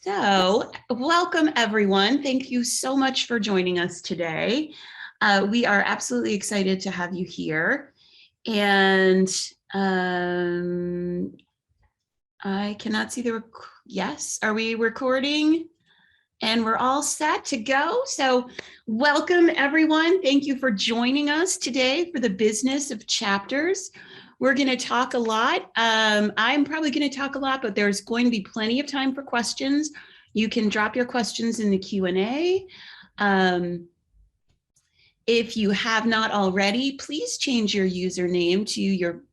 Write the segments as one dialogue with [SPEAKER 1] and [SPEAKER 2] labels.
[SPEAKER 1] So, welcome everyone. Thank you so much for joining us today. We are absolutely excited to have you here. And I cannot see the, yes, are we recording? And we're all set to go. So welcome everyone. Thank you for joining us today for the business of chapters. We're going to talk a lot. I'm probably going to talk a lot, but there's going to be plenty of time for questions. You can drop your questions in the Q&A. If you have not already, please change your username to your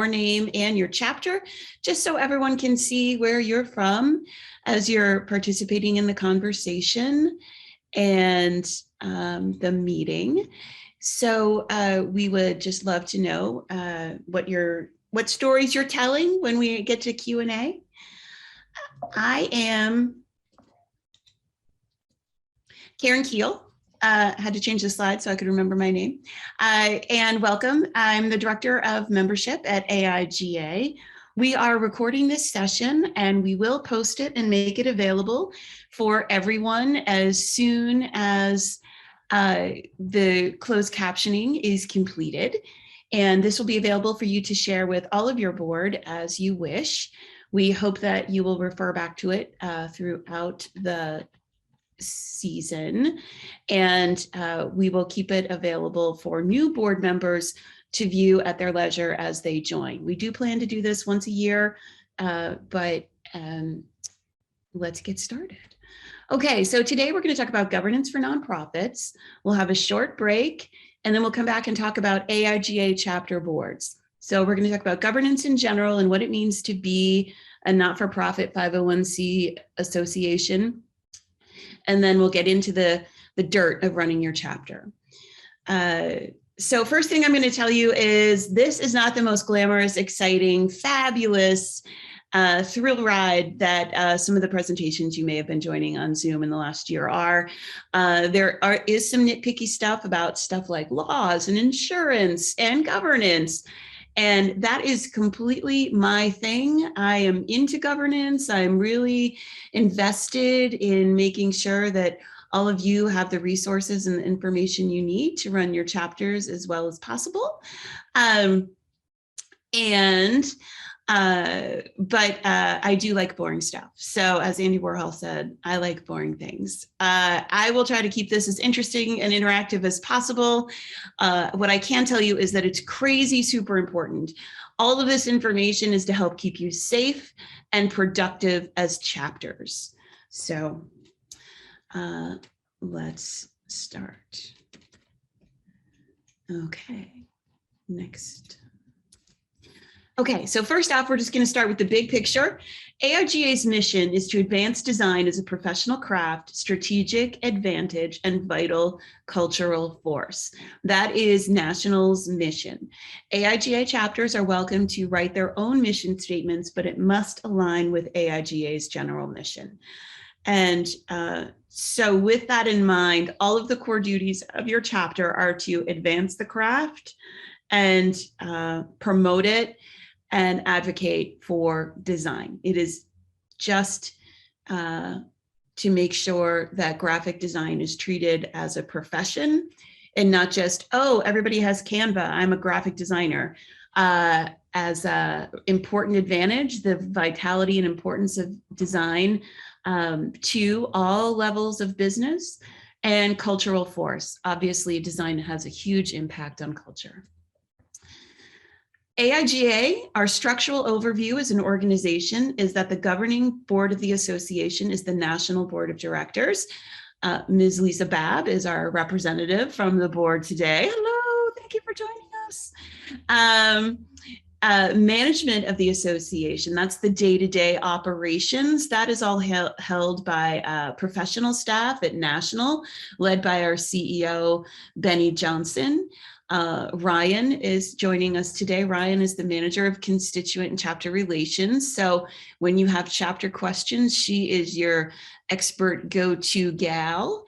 [SPEAKER 1] name and your chapter, just so everyone can see where you're from as you're participating in the conversation and the meeting. So we would just love to know what stories you're telling when we get to Q&A. I am Karen Keel. Had to change the slide so I could remember my name. And welcome. I'm the Director of Membership at AIGA. We are recording this session and we will post it and make it available for everyone as soon as the closed captioning is completed. And this will be available for you to share with all of your board as you wish. We hope that you will refer back to it throughout the season, and we will keep it available for new board members to view at their leisure as they join. We do plan to do this once a year, but let's get started. Okay, so today we're going to talk about governance for nonprofits. We'll have a short break, and then we'll come back and talk about AIGA chapter boards. So we're going to talk about governance in general and what it means to be a not-for-profit 501c association. And then we'll get into the dirt of running your chapter. So first thing I'm going to tell you is this is not the most glamorous, exciting, fabulous thrill ride that some of the presentations you may have been joining on Zoom in the last year are. There is some nitpicky stuff about stuff like laws and insurance and governance. And that is completely my thing. I am into governance. I'm really invested in making sure that all of you have the resources and the information you need to run your chapters as well as possible. But I do like boring stuff. So as Andy Warhol said, I like boring things. I will try to keep this as interesting and interactive as possible. What I can tell you is that it's crazy super important. All of this information is to help keep you safe and productive as chapters. So let's start. Okay, next. Okay, so first off, we're just going to start with the big picture. AIGA's mission is to advance design as a professional craft, strategic advantage, and vital cultural force. That is National's mission. AIGA chapters are welcome to write their own mission statements, but it must align with AIGA's general mission. And so with that in mind, all of the core duties of your chapter are to advance the craft and promote it and advocate for design. It is just to make sure that graphic design is treated as a profession and not just, oh, everybody has Canva, I'm a graphic designer. As an important advantage, the vitality and importance of design to all levels of business and cultural force. Obviously, design has a huge impact on culture. AIGA, our structural overview as an organization is that the governing board of the association is the National Board of Directors. Ms. Lisa Babb is our representative from the board today. Hello, thank you for joining us. Management of the association, that's the day-to-day operations. That is all held by professional staff at National, led by our CEO, Benny Johnson. Ryan is joining us today. Ryan is the manager of constituent and chapter relations. So when you have chapter questions, she is your expert go-to gal.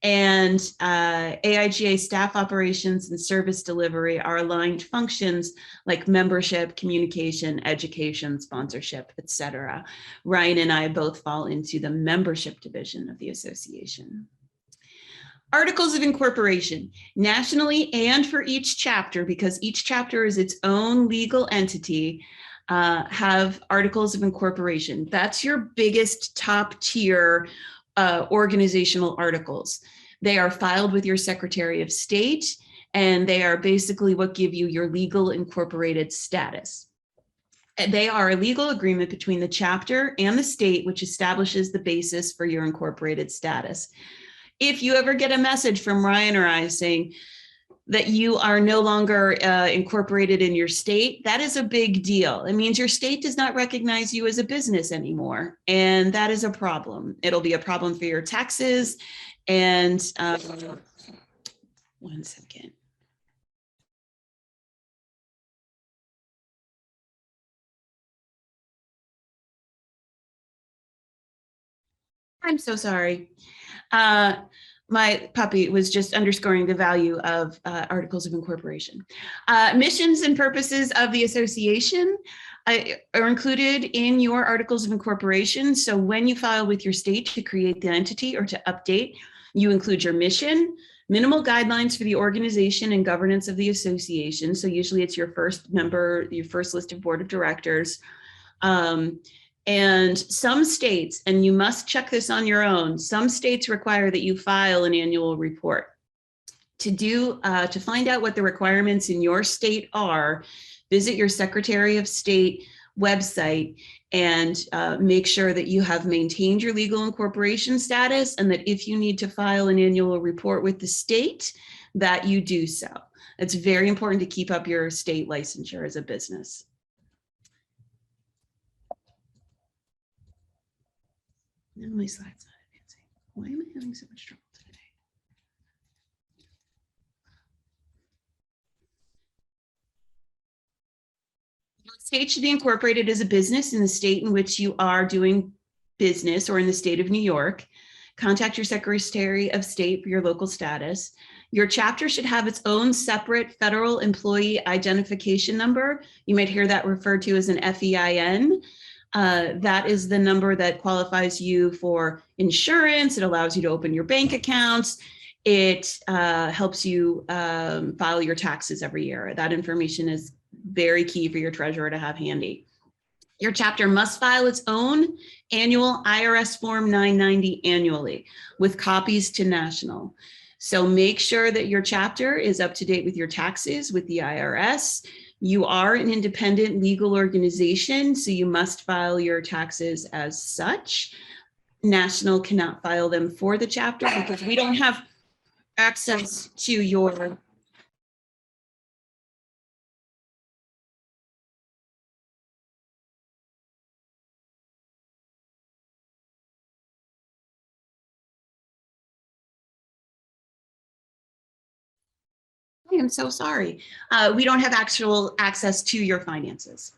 [SPEAKER 1] And AIGA staff operations and service delivery are aligned functions like membership, communication, education, sponsorship, etc. Ryan and I both fall into the membership division of the association. Articles of incorporation, nationally and for each chapter, because each chapter is its own legal entity, have articles of incorporation. That's your biggest top tier organizational articles. They are filed with your Secretary of State, and they are basically what give you your legal incorporated status. They are a legal agreement between the chapter and the state, which establishes the basis for your incorporated status. If you ever get a message from Ryan or I saying that you are no longer incorporated in your state, that is a big deal. It means your state does not recognize you as a business anymore, and that is a problem. It'll be a problem for your taxes. And one second. I'm so sorry. My puppy was just underscoring the value of articles of incorporation. Missions and purposes of the association are included in your articles of incorporation. So when you file with your state to create the entity or to update, you include your mission, minimal guidelines for the organization and governance of the association. So usually it's your first member, your first list of board of directors. And some states, and you must check this on your own, some states require that you file an annual report. To find out what the requirements in your state are, visit your Secretary of State website and make sure that you have maintained your legal incorporation status, and that if you need to file an annual report with the state, that you do so. It's very important to keep up your state licensure as a business. Now my slide's not advancing. Why am I having so much trouble today? Your state should be incorporated as a business in the state in which you are doing business, or in the state of New York. Contact your Secretary of State for your local status. Your chapter should have its own separate federal employee identification number. You might hear that referred to as an FEIN. That is the number that qualifies you for insurance. It allows you to open your bank accounts. It helps you file your taxes every year. That information is very key for your treasurer to have handy. Your chapter must file its own annual IRS Form 990 annually with copies to national. So make sure that your chapter is up to date with your taxes with the IRS. You are an independent legal organization, so you must file your taxes as such. National cannot file them for the chapter because we don't have access to your I am so sorry. We don't have actual access to your finances.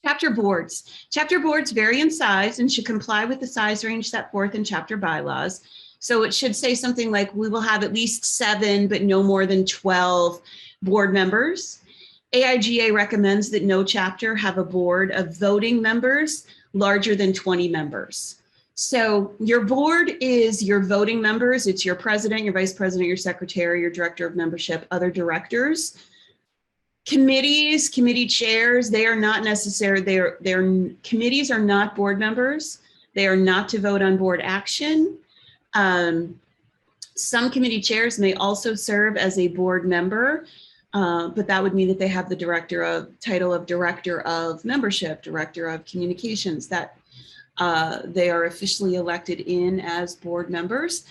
[SPEAKER 1] Chapter boards. Chapter boards vary in size and should comply with the size range set forth in chapter bylaws. So it should say something like, we will have at least 7, but no more than 12 board members. AIGA recommends that no chapter have a board of voting members larger than 20 members. So your board is your voting members. It's your president, your vice president, your secretary, your director of membership, other directors. Committees, committee chairs, they are not necessary. Their committees are not board members. They are not to vote on board action. Some committee chairs may also serve as a board member. But that would mean that they have the title of director of membership, director of communications, that they are officially elected in as board members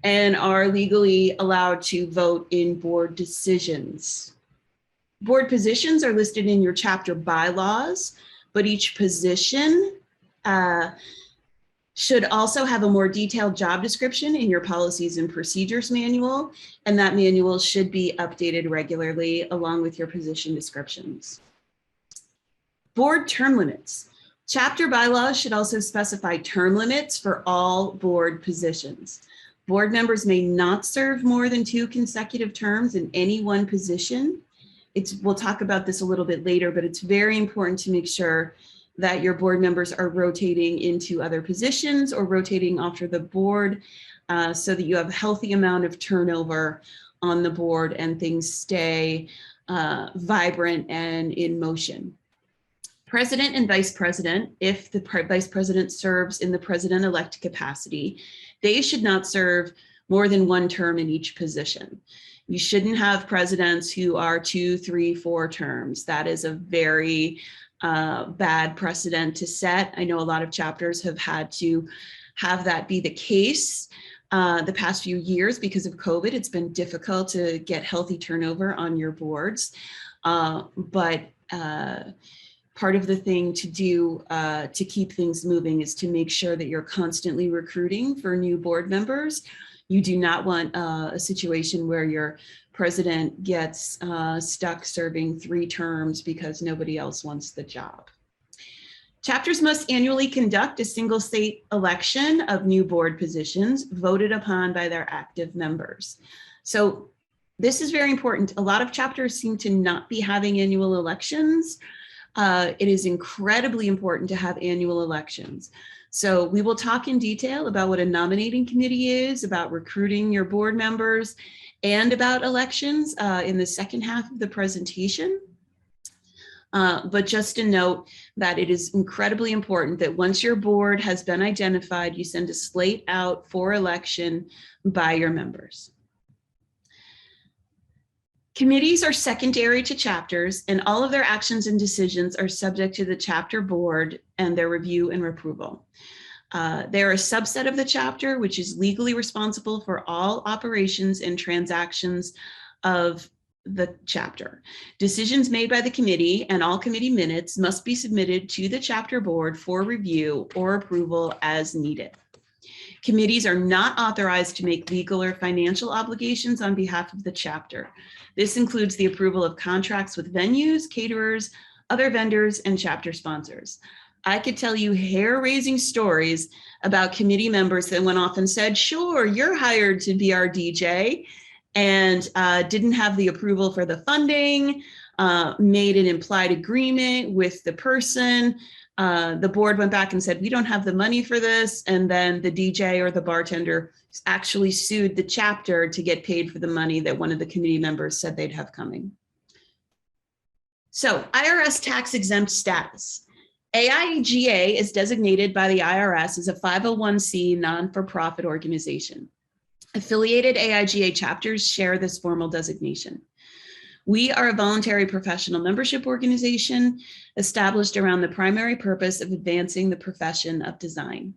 [SPEAKER 1] and are legally allowed to vote in board decisions. Board positions are listed in your chapter bylaws, but each position Should also have a more detailed job description in your policies and procedures manual, and that manual should be updated regularly along with your position descriptions. Board term limits. Chapter bylaws should also specify term limits for all board positions. Board members may not serve more than 2 consecutive terms in any one position. We'll talk about this a little bit later, but it's very important to make sure that your board members are rotating into other positions or rotating after the board so that you have a healthy amount of turnover on the board and things stay vibrant and in motion. President and vice president, if the vice president serves in the president-elect capacity, they should not serve more than 1 term in each position. You shouldn't have presidents who are 2, 3, 4 terms. That is a very bad precedent to set. I know a lot of chapters have had to have that be the case the past few years because of COVID. It's been difficult to get healthy turnover on your boards, but part of the thing to do to keep things moving is to make sure that you're constantly recruiting for new board members. You do not want a situation where your president gets stuck serving 3 terms because nobody else wants the job. Chapters must annually conduct a single state election of new board positions voted upon by their active members. So this is very important. A lot of chapters seem to not be having annual elections. It is incredibly important to have annual elections. So we will talk in detail about what a nominating committee is, about recruiting your board members, and about elections in the second half of the presentation. But just a note that it is incredibly important that once your board has been identified, you send a slate out for election by your members. Committees are secondary to chapters, and all of their actions and decisions are subject to the chapter board and their review and approval. They're a subset of the chapter, which is legally responsible for all operations and transactions of the chapter. Decisions made by the committee and all committee minutes must be submitted to the chapter board for review or approval as needed. Committees are not authorized to make legal or financial obligations on behalf of the chapter. This includes the approval of contracts with venues, caterers, other vendors, and chapter sponsors. I could tell you hair-raising stories about committee members that went off and said, sure, you're hired to be our DJ, and didn't have the approval for the funding, made an implied agreement with the person. The board went back and said, we don't have the money for this. And then the DJ or the bartender actually sued the chapter to get paid for the money that one of the committee members said they'd have coming. So Irs Tax-Exempt Status. AIGA is designated by the IRS as a 501c non-for-profit organization. Affiliated AIGA chapters share this formal designation. We are a voluntary professional membership organization established around the primary purpose of advancing the profession of design.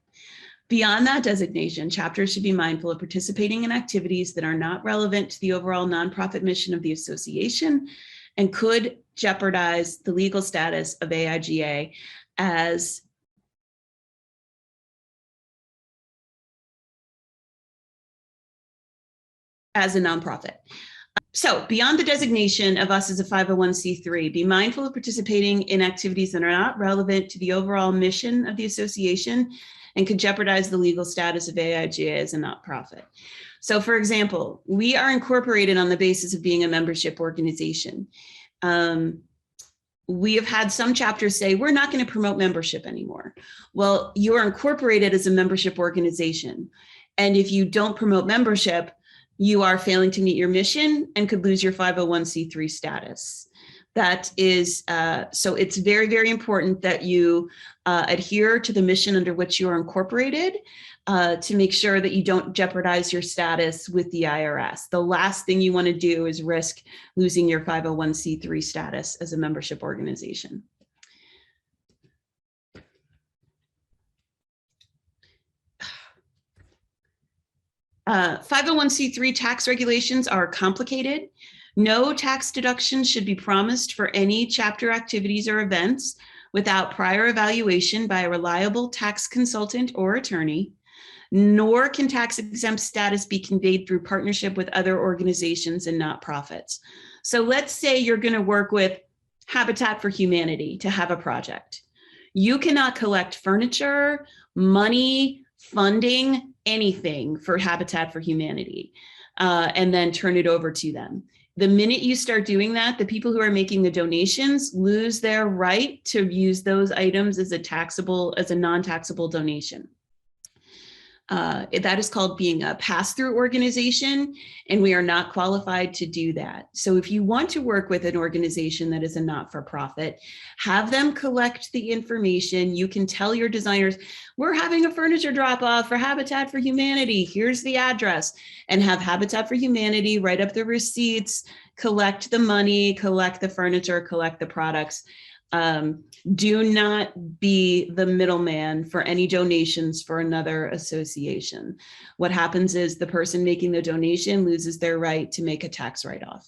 [SPEAKER 1] Beyond that designation, chapters should be mindful of participating in activities that are not relevant to the overall nonprofit mission of the association and could jeopardize the legal status of AIGA as a nonprofit. So beyond the designation of us as a 501c3, be mindful of participating in activities that are not relevant to the overall mission of the association and could jeopardize the legal status of AIGA as a nonprofit. So for example, we are incorporated on the basis of being a membership organization. We have had some chapters say, we're not going to promote membership anymore. Well, you are incorporated as a membership organization. And if you don't promote membership, you are failing to meet your mission and could lose your 501c3 status. That is, so it's very, very important that you adhere to the mission under which you are incorporated to make sure that you don't jeopardize your status with the IRS. The last thing you want to do is risk losing your 501c3 status as a membership organization. Uh, 501c3 tax regulations are complicated. No tax deductions should be promised for any chapter activities or events without prior evaluation by a reliable tax consultant or attorney, nor can tax-exempt status be conveyed through partnership with other organizations and not-profits. So let's say you're going to work with Habitat for Humanity to have a project. You cannot collect furniture, money, funding, anything for Habitat for Humanity, and then turn it over to them. The minute you start doing that, the people who are making the donations lose their right to use those items as a non-taxable donation. That is called being a pass-through organization, and we are not qualified to do that. So if you want to work with an organization that is a not-for-profit, have them collect the information. You can tell your designers, we're having a furniture drop-off for Habitat for Humanity. Here's the address, and have Habitat for Humanity write up the receipts, collect the money, collect the furniture, collect the products. Do not be the middleman for any donations for another association. What happens is the person making the donation loses their right to make a tax write-off.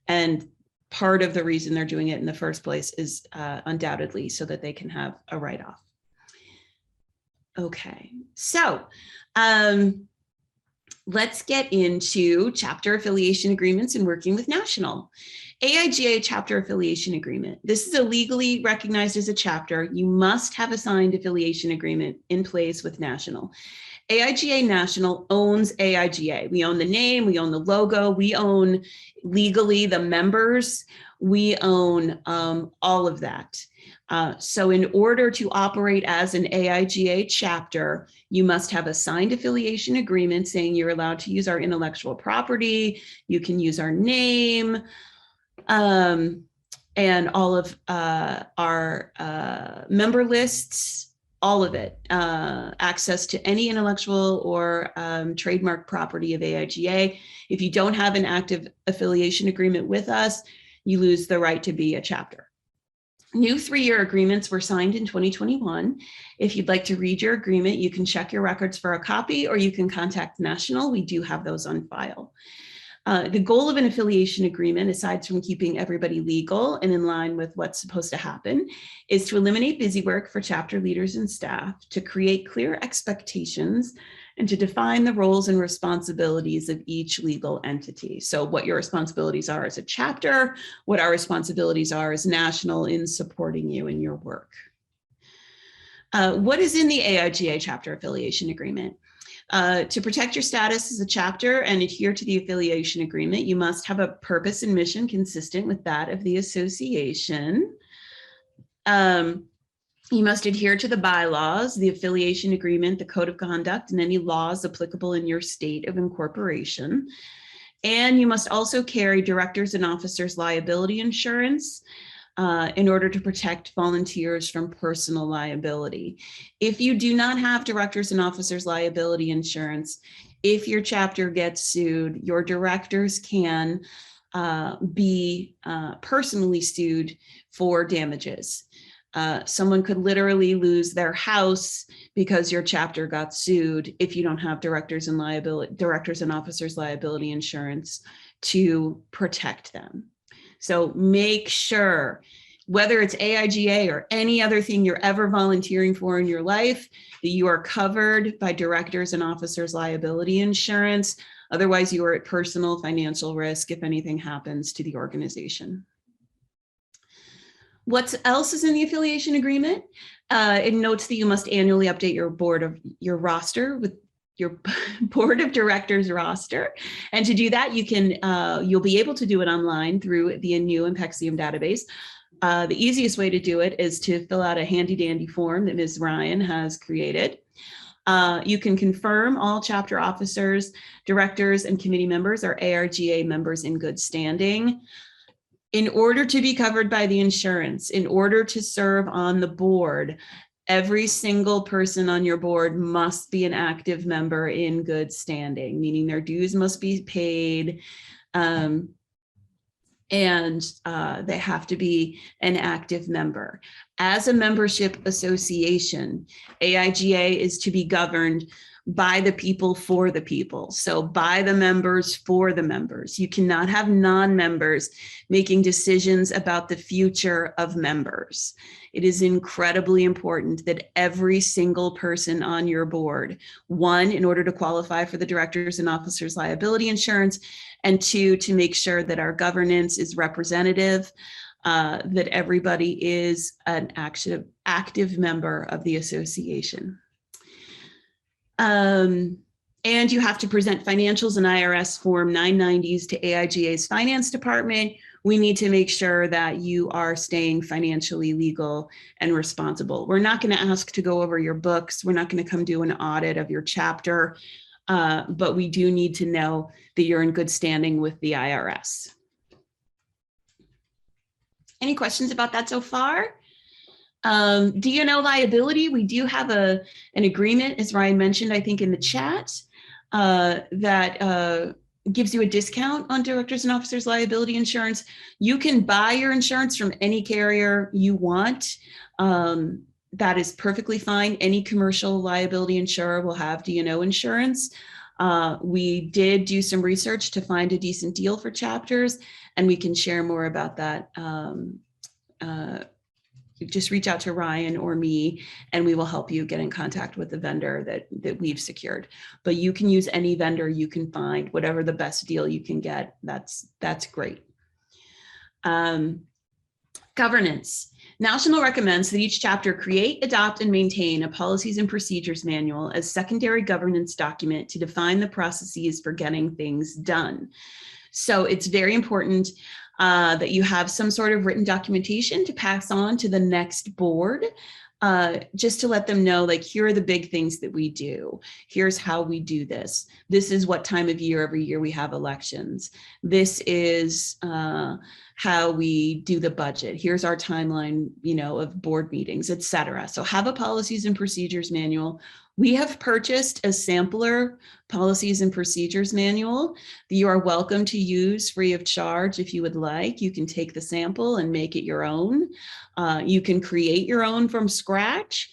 [SPEAKER 1] And part of the reason they're doing it in the first place is undoubtedly so that they can have a write-off. Okay, so let's get into chapter affiliation agreements and working with national. AIGA chapter affiliation agreement. This is legally recognized as a chapter. You must have a signed affiliation agreement in place with national. AIGA National owns AIGA. We own the name, we own the logo, we own legally the members, we own all of that. So in order to operate as an AIGA chapter, you must have a signed affiliation agreement saying you're allowed to use our intellectual property, you can use our name, and all of our member lists, all of it, access to any intellectual or trademark property of AIGA. If you don't have an active affiliation agreement with us, you lose the right to be a chapter. New 3-year agreements were signed in 2021. If you'd like to read your agreement, you can check your records for a copy, or you can contact National. We do have those on file. The goal of an affiliation agreement, aside from keeping everybody legal and in line with what's supposed to happen, is to eliminate busy work for chapter leaders and staff, to create clear expectations, and to define the roles and responsibilities of each legal entity. So what your responsibilities are as a chapter, what our responsibilities are as national in supporting you in your work. What is in the AIGA chapter affiliation agreement? To protect your status as a chapter and adhere to the affiliation agreement, you must have a purpose and mission consistent with that of the association. You must adhere to the bylaws, the affiliation agreement, the code of conduct, and any laws applicable in your state of incorporation. And you must also carry directors and officers liability insurance in order to protect volunteers from personal liability. If you do not have directors and officers liability insurance, if your chapter gets sued, your directors can be personally sued for damages. Someone could literally lose their house because your chapter got sued if you don't have directors and officers liability insurance to protect them. So make sure, whether it's AIGA or any other thing you're ever volunteering for in your life, that you are covered by directors and officers liability insurance. Otherwise, you are at personal financial risk if anything happens to the organization. What else is in the affiliation agreement? It notes that you must annually update your roster with your board of directors roster. And to do that, you'll be able to do it online through the new Impexium database. The easiest way to do it is to fill out a handy dandy form that Ms. Ryan has created. You can confirm all chapter officers, directors, and committee members are ARGA members in good standing. In order to be covered by the insurance, in order to serve on the board, every single person on your board must be an active member in good standing, meaning their dues must be paid, and they have to be an active member. As a membership association, AIGA is to be governed by the people for the people. So by the members for the members. You cannot have non-members making decisions about the future of members. It is incredibly important that every single person on your board, one, in order to qualify for the directors and officers liability insurance, and two, to make sure that our governance is representative, that everybody is an active member of the association. And you have to present financials and IRS Form 990s to AIGA's finance department. We need to make sure that you are staying financially legal and responsible. We're not going to ask to go over your books. We're not going to come do an audit of your chapter, but we do need to know that you're in good standing with the IRS. Any questions about that so far? D&O liability, we do have an agreement, as Ryan mentioned, I think in the chat, that gives you a discount on directors and officers liability insurance. You can buy your insurance from any carrier you want. That is perfectly fine. Any commercial liability insurer will have D&O insurance. We did do some research to find a decent deal for chapters, and we can share more about that. Just reach out to Ryan or me, and we will help you get in contact with the vendor that we've secured. But you can use any vendor you can find, whatever the best deal you can get. That's great. Governance. National recommends that each chapter create, adopt, and maintain a policies and procedures manual as secondary governance document to define the processes for getting things done. So it's very important that you have some sort of written documentation to pass on to the next board, just to let them know, like, here are the big things that we do. Here's how we do this. This is what time of year every year we have elections. This is how we do the budget. Here's our timeline, of board meetings, et cetera. So have a policies and procedures manual. We have purchased a sampler policies and procedures manual that you are welcome to use free of charge if you would like. You can take the sample and make it your own. You can create your own from scratch.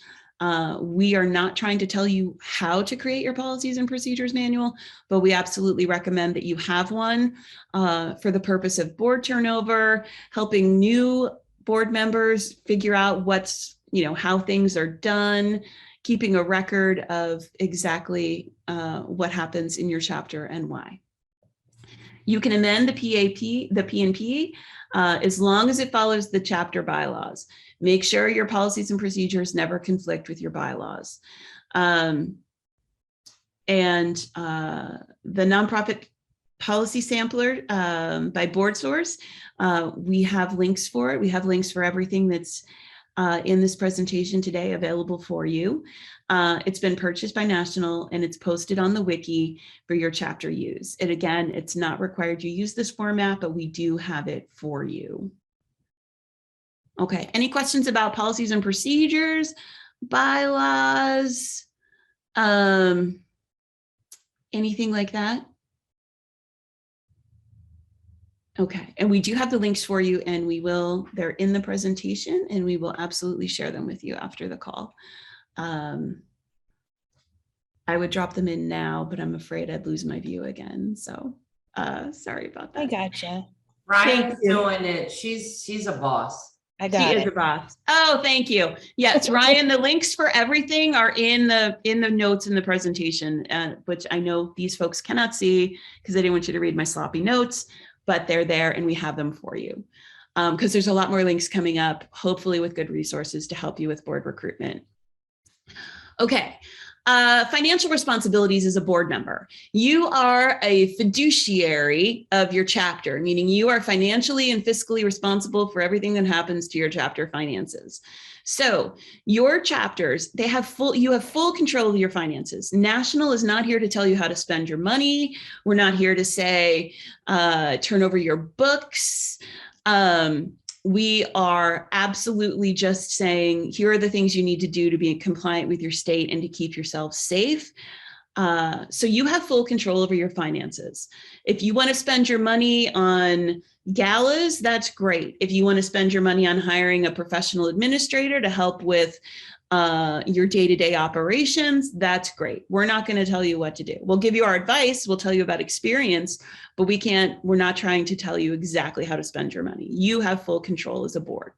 [SPEAKER 1] We are not trying to tell you how to create your policies and procedures manual, but we absolutely recommend that you have one for the purpose of board turnover, helping new board members figure out how things are done, keeping a record of exactly what happens in your chapter and why. You can amend the P&P as long as it follows the chapter bylaws. Make sure your policies and procedures never conflict with your bylaws. And the nonprofit policy sampler by Board Source, we have links for it. We have links for everything that's in this presentation today available for you. It's been purchased by National and it's posted on the wiki for your chapter use. And again, it's not required you use this format, but we do have it for you. Okay, any questions about policies and procedures, bylaws, anything like that? Okay, and we do have the links for you, and they're in the presentation, and we will absolutely share them with you after the call. I would drop them in now, but I'm afraid I'd lose my view again. So sorry about that.
[SPEAKER 2] I gotcha.
[SPEAKER 3] Ryan's doing it. She's a boss.
[SPEAKER 1] She is a boss. Oh, thank you. Yes, Ryan, the links for everything are in the notes in the presentation, which I know these folks cannot see because I didn't want you to read my sloppy notes, but they're there and we have them for you. Because there's a lot more links coming up, hopefully with good resources to help you with board recruitment. Okay. Financial responsibilities as a board member. You are a fiduciary of your chapter, meaning you are financially and fiscally responsible for everything that happens to your chapter finances. So your chapters, you have full control of your finances. National is not here to tell you how to spend your money. We're not here to say, turn over your books. We are absolutely just saying, here are the things you need to do to be compliant with your state and to keep yourself safe. So you have full control over your finances. If you want to spend your money on galas, that's great. If you want to spend your money on hiring a professional administrator to help with your day-to-day operations, that's great. We're not going to tell you what to do. We'll give you our advice. We'll tell you about experience, but we're not trying to tell you exactly how to spend your money. You have full control as a board.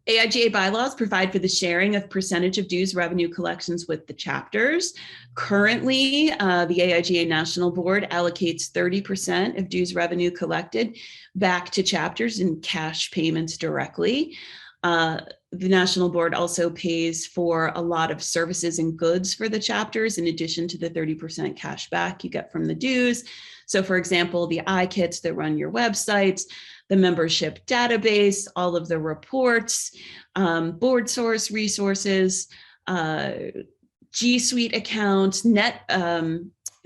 [SPEAKER 1] AIGA bylaws provide for the sharing of percentage of dues revenue collections with the chapters. Currently, the AIGA National Board allocates 30% of dues revenue collected back to chapters in cash payments directly. The National Board also pays for a lot of services and goods for the chapters, in addition to the 30% cash back you get from the dues. So for example, the iKits that run your websites, the membership database, all of the reports, board source resources, G Suite accounts,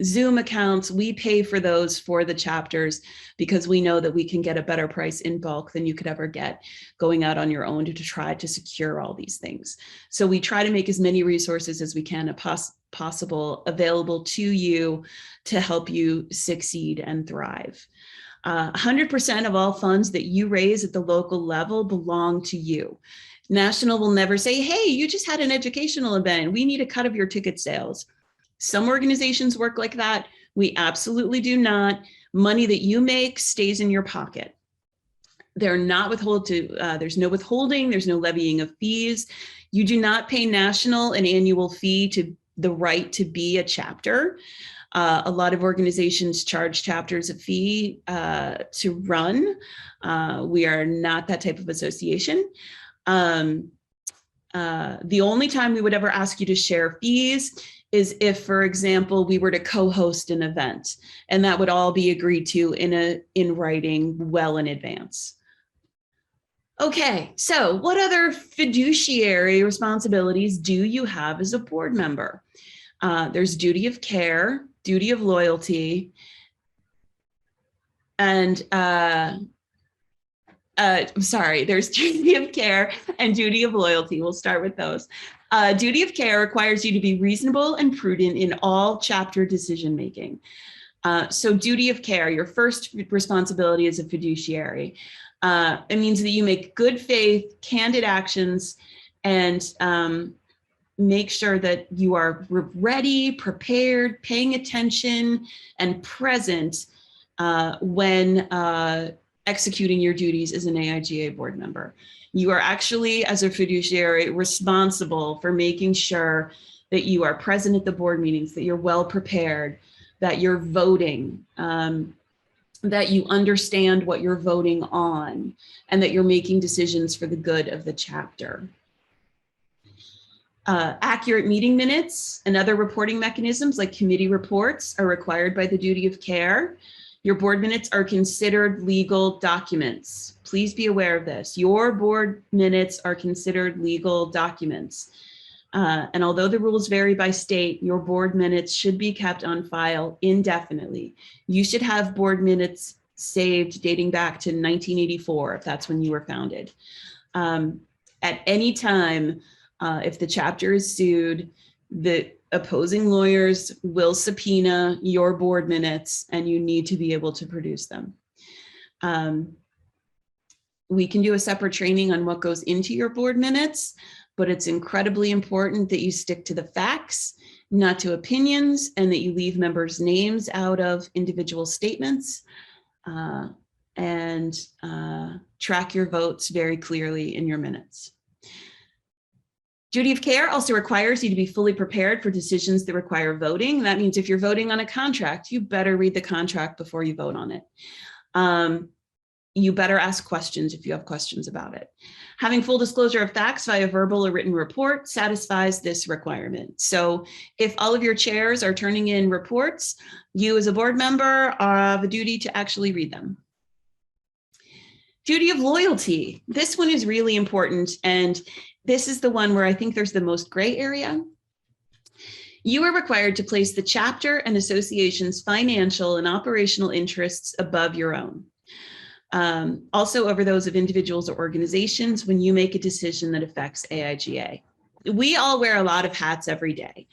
[SPEAKER 1] Zoom accounts, we pay for those for the chapters because we know that we can get a better price in bulk than you could ever get going out on your own to try to secure all these things. So we try to make as many resources as we can possible available to you to help you succeed and thrive. 100% of all funds that you raise at the local level belong to you. National will never say, hey, you just had an educational event. We need a cut of your ticket sales. Some organizations work like that. We absolutely do not. Money that you make stays in your pocket. They're not there's no withholding, there's no levying of fees. You do not pay National an annual fee to the right to be a chapter. A lot of organizations charge chapters a fee to run. We are not that type of association. The only time we would ever ask you to share fees is if, for example, we were to co-host an event, and that would all be agreed to in writing well in advance. Okay, so what other fiduciary responsibilities do you have as a board member? There's duty of care, duty of loyalty, and there's duty of care and duty of loyalty. We'll start with those. Duty of care requires you to be reasonable and prudent in all chapter decision-making. So duty of care, your first responsibility as a fiduciary. It means that you make good faith, candid actions, and make sure that you are ready, prepared, paying attention, and present when executing your duties as an AIGA board member. You are actually, as a fiduciary, responsible for making sure that you are present at the board meetings, that you're well prepared, that you're voting, that you understand what you're voting on, and that you're making decisions for the good of the chapter. Accurate meeting minutes and other reporting mechanisms like committee reports are required by the duty of care. Your board minutes are considered legal documents. Please be aware of this. Your board minutes are considered legal documents. And although the rules vary by state, your board minutes should be kept on file indefinitely. You should have board minutes saved dating back to 1984, if that's when you were founded. At any time, if the chapter is sued, the opposing lawyers will subpoena your board minutes, and you need to be able to produce them. We can do a separate training on what goes into your board minutes, but it's incredibly important that you stick to the facts, not to opinions, and that you leave members' names out of individual statements, and track your votes very clearly in your minutes. Duty of care also requires you to be fully prepared for decisions that require voting. That means if you're voting on a contract, you better read the contract before you vote on it. You better ask questions if you have questions about it. Having full disclosure of facts via verbal or written report satisfies this requirement. So if all of your chairs are turning in reports, you as a board member have a duty to actually read them. Duty of loyalty. This one is really important, and this is the one where I think there's the most gray area. You are required to place the chapter and association's financial and operational interests above your own. Also over those of individuals or organizations when you make a decision that affects AIGA. We all wear a lot of hats every day.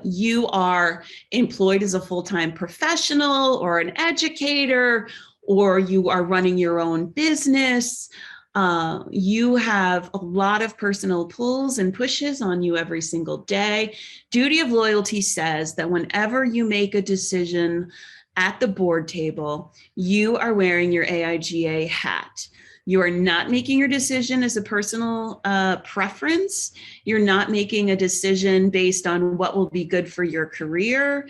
[SPEAKER 1] You are employed as a full-time professional or an educator, or you are running your own business. You have a lot of personal pulls and pushes on you every single day. Duty of loyalty says that whenever you make a decision at the board table, you are wearing your AIGA hat. You are not making your decision as a personal preference. You're not making a decision based on what will be good for your career.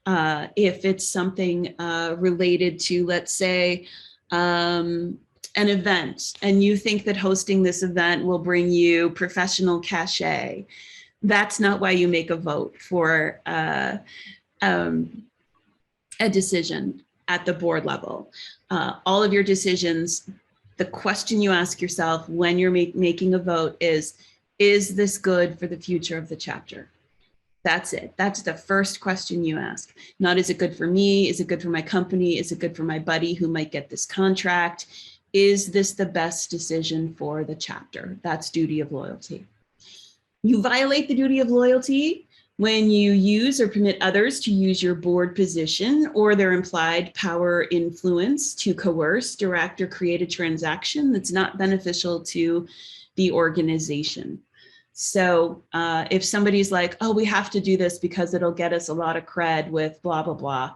[SPEAKER 1] If it's something related to, let's say, an event, and you think that hosting this event will bring you professional cachet, that's not why you make a vote for a decision at the board level. All of your decisions, the question you ask yourself when you're making a vote is this good for the future of the chapter? That's it. That's the first question you ask. Not, is it good for me? Is it good for my company? Is it good for my buddy who might get this contract? Is this the best decision for the chapter? That's duty of loyalty. You violate the duty of loyalty when you use or permit others to use your board position or their implied power influence to coerce, direct, or create a transaction that's not beneficial to the organization. So if somebody's like, oh, we have to do this because it'll get us a lot of cred with blah, blah, blah,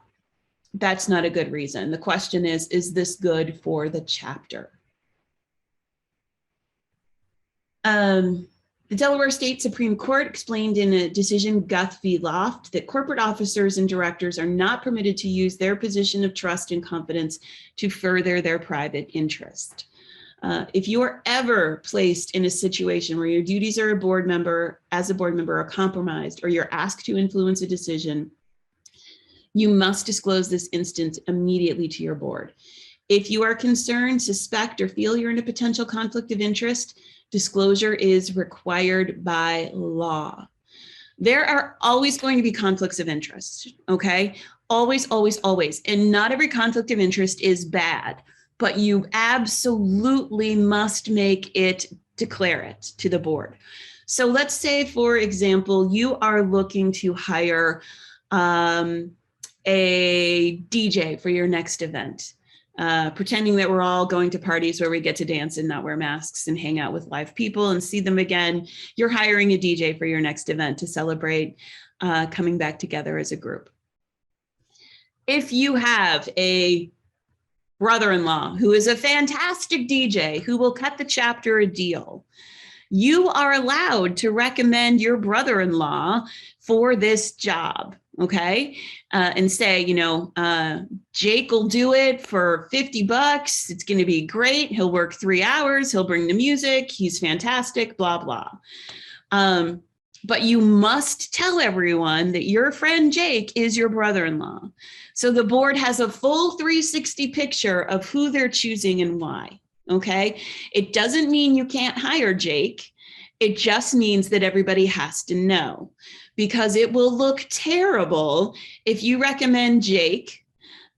[SPEAKER 1] that's not a good reason. The question is this good for the chapter? The Delaware State Supreme Court explained in a decision, Guth v. Loft, that corporate officers and directors are not permitted to use their position of trust and confidence to further their private interest. If you are ever placed in a situation where your duties as a board member are compromised, or you're asked to influence a decision, you must disclose this instance immediately to your board. If you are concerned, suspect, or feel you're in a potential conflict of interest, disclosure is required by law. There are always going to be conflicts of interest, okay? Always, always, always. And not every conflict of interest is bad, but you absolutely must declare it to the board. So let's say, for example, you are looking to hire a DJ for your next event, pretending that we're all going to parties where we get to dance and not wear masks and hang out with live people and see them again. You're hiring a DJ for your next event to celebrate coming back together as a group. If you have a brother-in-law who is a fantastic DJ who will cut the chapter a deal, you are allowed to recommend your brother-in-law for this job. Okay. And say, Jake will do it for $50. It's going to be great. He'll work 3 hours. He'll bring the music. He's fantastic, blah, blah. But you must tell everyone that your friend Jake is your brother-in-law. So the board has a full 360 picture of who they're choosing and why. Okay. It doesn't mean you can't hire Jake. It just means that everybody has to know, because it will look terrible if you recommend Jake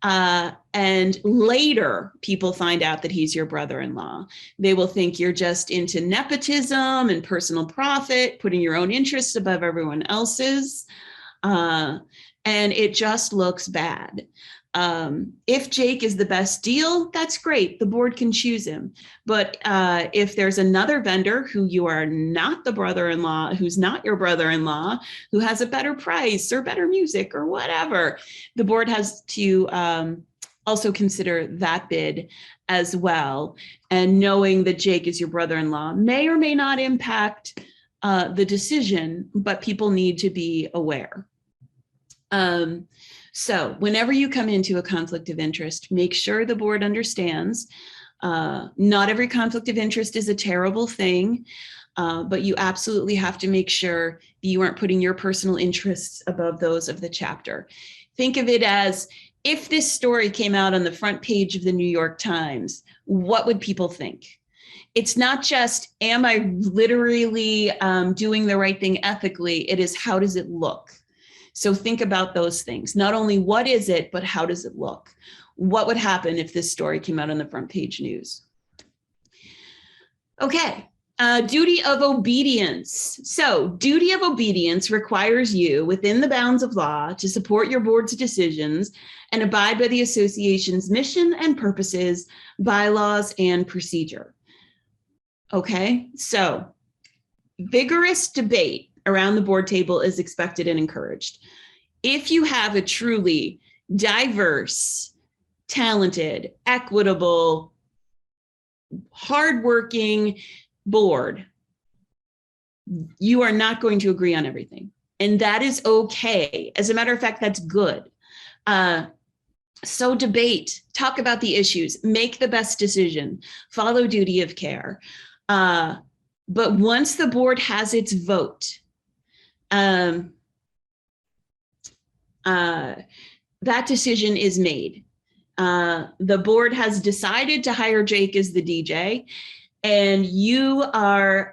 [SPEAKER 1] and later people find out that he's your brother-in-law. They will think you're just into nepotism and personal profit, putting your own interests above everyone else's. And it just looks bad. If Jake is the best deal, that's great. The board can choose him. But if there's another vendor who you are not the brother-in-law, who's not your brother-in-law, who has a better price or better music or whatever, the board has to also consider that bid as well. And knowing that Jake is your brother-in-law may or may not impact the decision, but people need to be aware. So whenever you come into a conflict of interest, make sure the board understands. Not every conflict of interest is a terrible thing, but you absolutely have to make sure that you aren't putting your personal interests above those of the chapter. Think of it as, if this story came out on the front page of the New York Times, what would people think? It's not just, am I literally doing the right thing ethically? It is, how does it look? So think about those things. Not only what is it, but how does it look? What would happen if this story came out on the front page news? Okay, duty of obedience. So duty of obedience requires you, within the bounds of law, to support your board's decisions and abide by the association's mission and purposes, bylaws, and procedure. Okay, so vigorous debate around the board table is expected and encouraged. If you have a truly diverse, talented, equitable, hardworking board, you are not going to agree on everything. And that is okay. As a matter of fact, that's good. So debate, talk about the issues, make the best decision, follow duty of care. But once the board has its vote, that decision is made. The board has decided to hire Jake as the DJ, and you are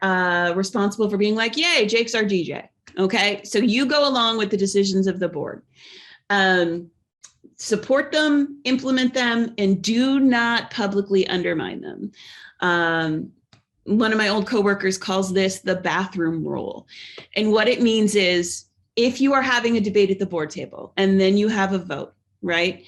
[SPEAKER 1] responsible for being like, yay, Jake's our DJ. Okay, so you go along with the decisions of the board. Support them, implement them, and do not publicly undermine them. One of my old coworkers calls this the bathroom rule. And what it means is, if you are having a debate at the board table and then you have a vote, right?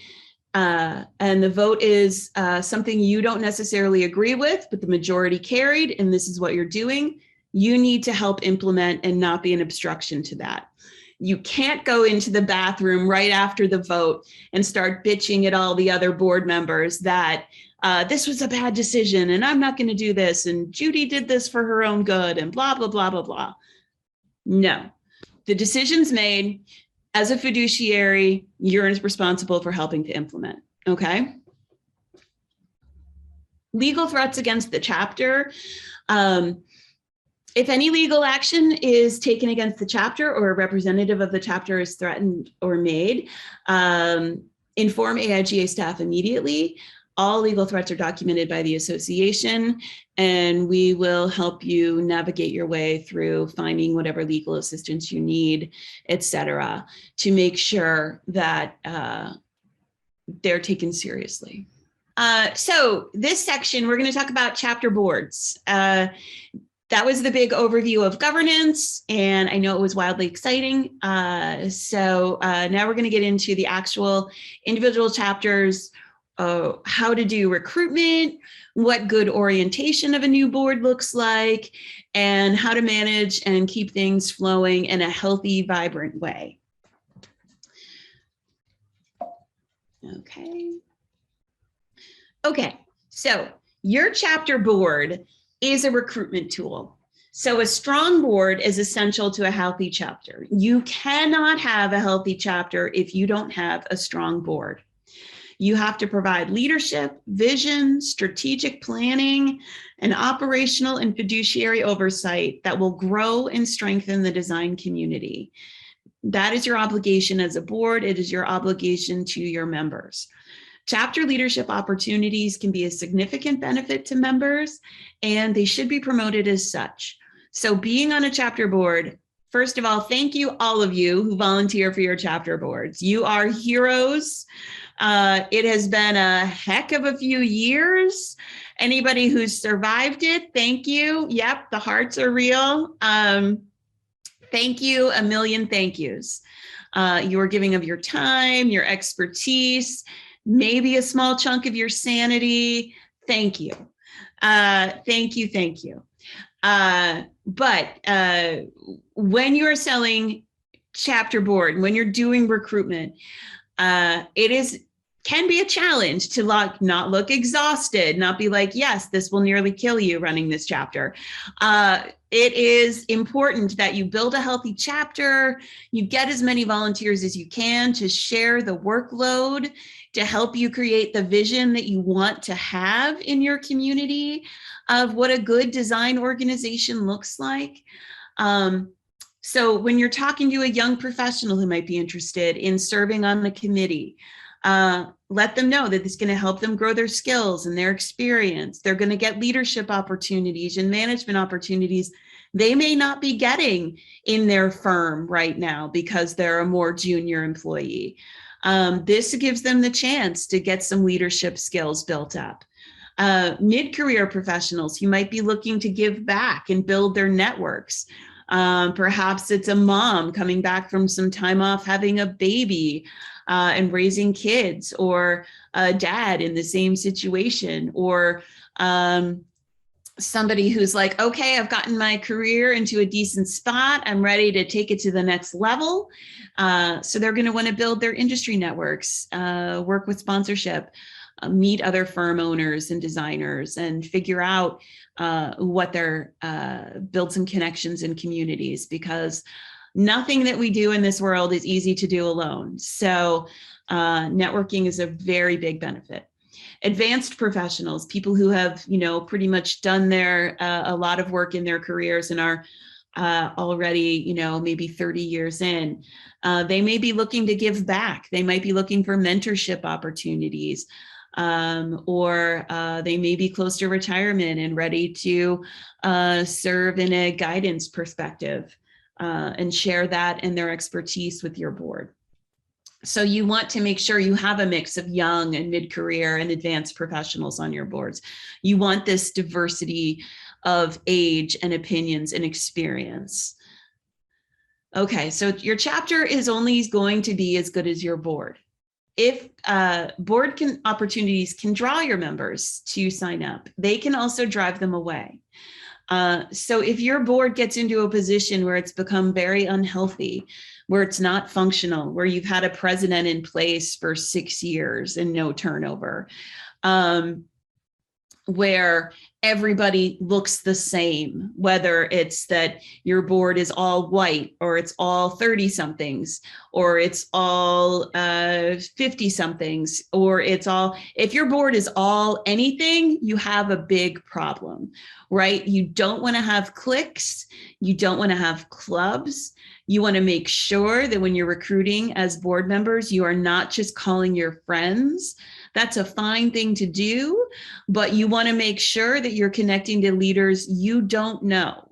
[SPEAKER 1] And the vote is something you don't necessarily agree with, but the majority carried, and this is what you're doing, you need to help implement and not be an obstruction to that. You can't go into the bathroom right after the vote and start bitching at all the other board members that this was a bad decision and I'm not going to do this and Judy did this for her own good and blah, blah, blah, blah, blah. No, the decision's made. As a fiduciary, you're responsible for helping to implement, okay? Legal threats against the chapter. If any legal action is taken against the chapter or a representative of the chapter is threatened or made, inform AIGA staff immediately. All legal threats are documented by the association, and we will help you navigate your way through finding whatever legal assistance you need, et cetera, to make sure that they're taken seriously. So this section, we're going to talk about chapter boards. That was the big overview of governance, and I know it was wildly exciting. So now we're going to get into the actual individual chapters, how to do recruitment, what good orientation of a new board looks like, and how to manage and keep things flowing in a healthy, vibrant way. Okay, so your chapter board is a recruitment tool. So a strong board is essential to a healthy chapter. You cannot have a healthy chapter if you don't have a strong board. You have to provide leadership, vision, strategic planning, and operational and fiduciary oversight that will grow and strengthen the design community. That is your obligation as a board. It is your obligation to your members. Chapter leadership opportunities can be a significant benefit to members, and they should be promoted as such. So being on a chapter board, first of all, thank you all of you who volunteer for your chapter boards. You are heroes. It has been a heck of a few years. Anybody who's survived it, thank you. Yep, the hearts are real. Thank you, a million thank yous. You are giving of your time, your expertise, maybe a small chunk of your sanity. Thank you. Thank you, thank you. But when you're selling chapter board, when you're doing recruitment, it can be a challenge to not look exhausted, not be like, yes, this will nearly kill you running this chapter. It is important that you build a healthy chapter, you get as many volunteers as you can to share the workload, to help you create the vision that you want to have in your community of what a good design organization looks like. So when you're talking to a young professional who might be interested in serving on the committee, let them know that it's going to help them grow their skills and their experience. They're going to get leadership opportunities and management opportunities they may not be getting in their firm right now because they're a more junior employee. This gives them the chance to get some leadership skills built up. Mid-career professionals who might be looking to give back and build their networks. Perhaps it's a mom coming back from some time off having a baby and raising kids, or a dad in the same situation, or somebody who's like, okay, I've gotten my career into a decent spot. I'm ready to take it to the next level. So they're going to want to build their industry networks, work with sponsorship, meet other firm owners and designers, and figure out what they're, build some connections in communities, because nothing that we do in this world is easy to do alone. So networking is a very big benefit. Advanced professionals, people who have, pretty much done a lot of work in their careers and are already, maybe 30 years in, they may be looking to give back. They might be looking for mentorship opportunities, or they may be close to retirement and ready to serve in a guidance perspective, and share that and their expertise with your board. So you want to make sure you have a mix of young and mid-career and advanced professionals on your boards. You want this diversity of age and opinions and experience. Okay, so your chapter is only going to be as good as your board. If board opportunities can draw your members to sign up, they can also drive them away. So if your board gets into a position where it's become very unhealthy, where it's not functional, where you've had a president in place for 6 years and no turnover, where everybody looks the same, whether it's that your board is all white, or it's all 30 somethings, or it's all 50 somethings, or it's all, if your board is all anything, you have a big problem, right? You don't want to have cliques. You don't want to have clubs. You want to make sure that when you're recruiting as board members, you are not just calling your friends. That's a fine thing to do, but you want to make sure that you're connecting to leaders you don't know.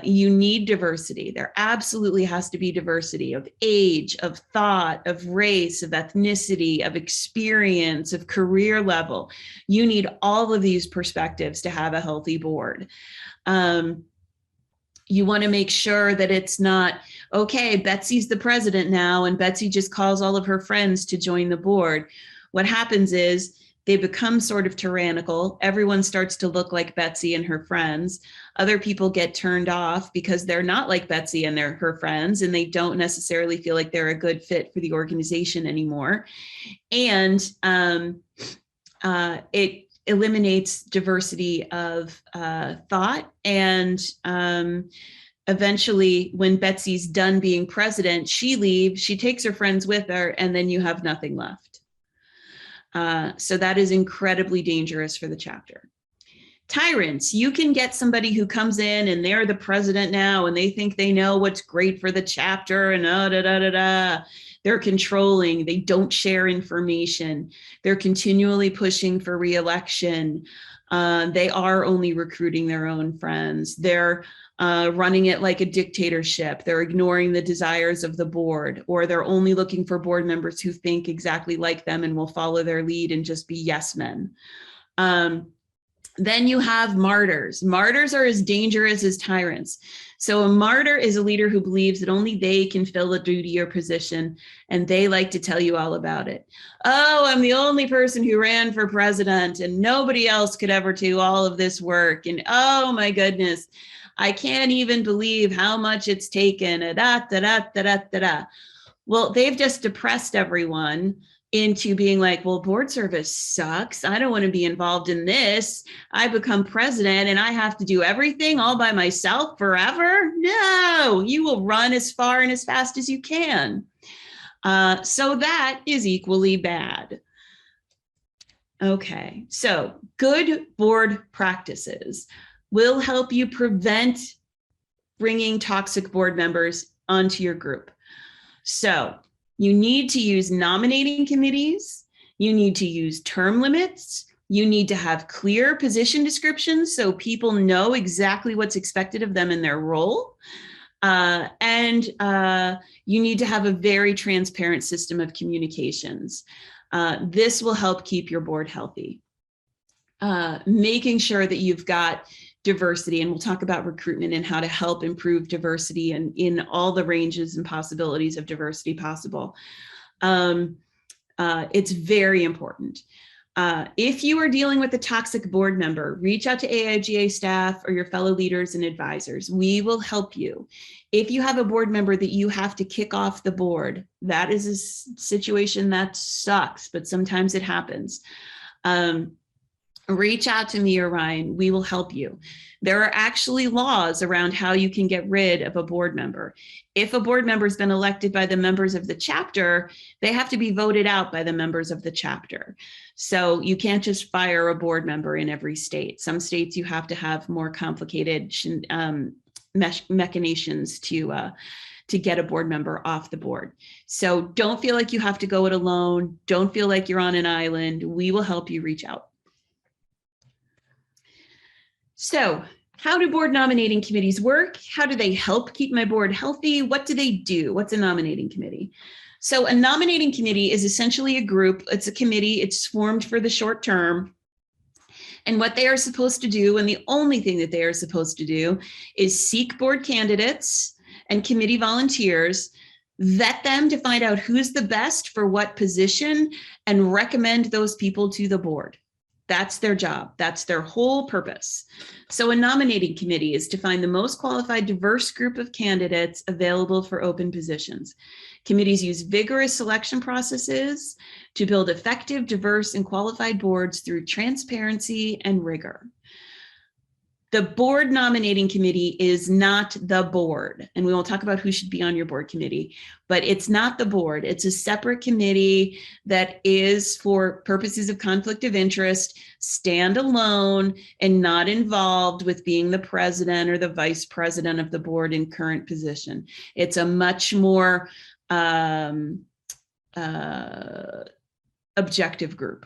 [SPEAKER 1] You need diversity. There absolutely has to be diversity of age, of thought, of race, of ethnicity, of experience, of career level. You need all of these perspectives to have a healthy board. You want to make sure that it's not, okay, Betsy's the president now, and Betsy just calls all of her friends to join the board. What happens is they become sort of tyrannical. Everyone starts to look like Betsy and her friends. Other people get turned off because they're not like Betsy and they're her friends, and they don't necessarily feel like they're a good fit for the organization anymore. And it eliminates diversity of thought. And eventually, when Betsy's done being president, she leaves, she takes her friends with her, and then you have nothing left. So that is incredibly dangerous for the chapter. Tyrants, you can get somebody who comes in and they're the president now, and they think they know what's great for the chapter, and They're controlling, they don't share information. They're continually pushing for re-election. They are only recruiting their own friends. They're running it like a dictatorship. They're ignoring the desires of the board, or they're only looking for board members who think exactly like them and will follow their lead and just be yes men. Then you have martyrs. Martyrs are as dangerous as tyrants. So a martyr is a leader who believes that only they can fill a duty or position, and they like to tell you all about it. Oh, I'm the only person who ran for president, and nobody else could ever do all of this work. And oh my goodness, I can't even believe how much it's taken. Well, they've just depressed everyone into being like, well, board service sucks. I don't want to be involved in this. I become president and I have to do everything all by myself forever. No, you will run as far and as fast as you can. So that is equally bad. Okay, so good board practices will help you prevent bringing toxic board members onto your group. So you need to use nominating committees. You need to use term limits. You need to have clear position descriptions so people know exactly what's expected of them in their role. And you need to have a very transparent system of communications. This will help keep your board healthy. Making sure that you've got diversity, and we'll talk about recruitment and how to help improve diversity and in all the ranges and possibilities of diversity possible. It's very important. If you are dealing with a toxic board member, reach out to AIGA staff or your fellow leaders and advisors. We will help you. If you have a board member that you have to kick off the board, that is a situation that sucks, but sometimes it happens. Reach out to me or Ryan. We will help you. There are actually laws around how you can get rid of a board member. If a board member has been elected by the members of the chapter, they have to be voted out by the members of the chapter. So you can't just fire a board member in every state. Some states you have to have more complicated machinations to get a board member off the board. So don't feel like you have to go it alone. Don't feel like you're on an island. We will help you. Reach out. So how do board nominating committees work? How do they help keep my board healthy? What do they do? What's a nominating committee? So a nominating committee is essentially a group. It's a committee. It's formed for the short term. And what they are supposed to do, and the only thing that they are supposed to do, is seek board candidates and committee volunteers, vet them to find out who's the best for what position, and recommend those people to the board. That's their job. That's their whole purpose. So a nominating committee is to find the most qualified, diverse group of candidates available for open positions. Committees use vigorous selection processes to build effective, diverse, and qualified boards through transparency and rigor. The board nominating committee is not the board, and we will talk about who should be on your board committee, but it's not the board. It's a separate committee that is, for purposes of conflict of interest, standalone and not involved with being the president or the vice president of the board in current position. It's a much more objective group.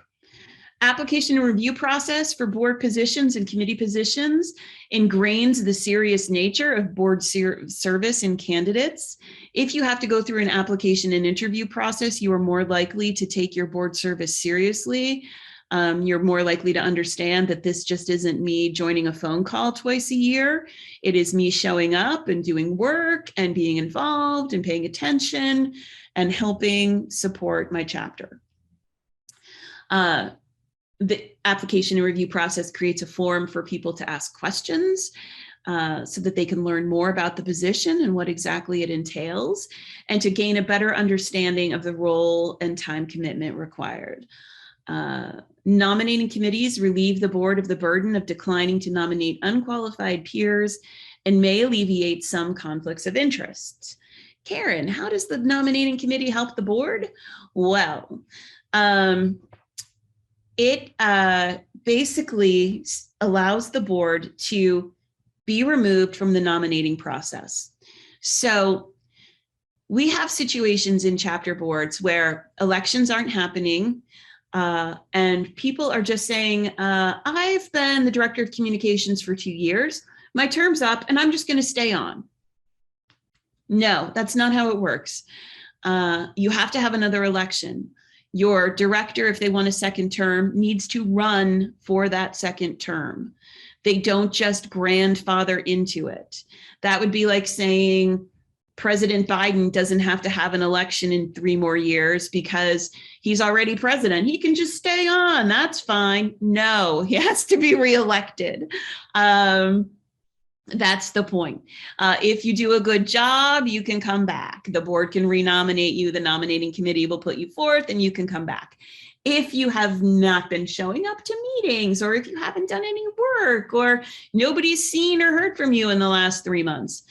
[SPEAKER 1] Application and review process for board positions and committee positions ingrains the serious nature of board service in candidates. If you have to go through an application and interview process, you are more likely to take your board service seriously. You're more likely to understand that this just isn't me joining a phone call twice a year. It is me showing up and doing work and being involved and paying attention and helping support my chapter. The application and review process creates a forum for people to ask questions so that they can learn more about the position and what exactly it entails, and to gain a better understanding of the role and time commitment required. Nominating committees relieve the board of the burden of declining to nominate unqualified peers and may alleviate some conflicts of interest. Karen, how does the nominating committee help the board? Well, it basically allows the board to be removed from the nominating process. So we have situations in chapter boards where elections aren't happening and people are just saying, I've been the director of communications for 2 years, my term's up and I'm just going to stay on. No, that's not how it works. You have to have another election. Your director, if they want a second term, needs to run for that second term. They don't just grandfather into it. That would be like saying President Biden doesn't have to have an election in 3 more years because he's already president. He can just stay on. That's fine. No, he has to be reelected. That's the point. If you do a good job, you can come back. The board can renominate you. The nominating committee will put you forth and you can come back. If you have not been showing up to meetings, or if you haven't done any work, or nobody's seen or heard from you in the last 3 months,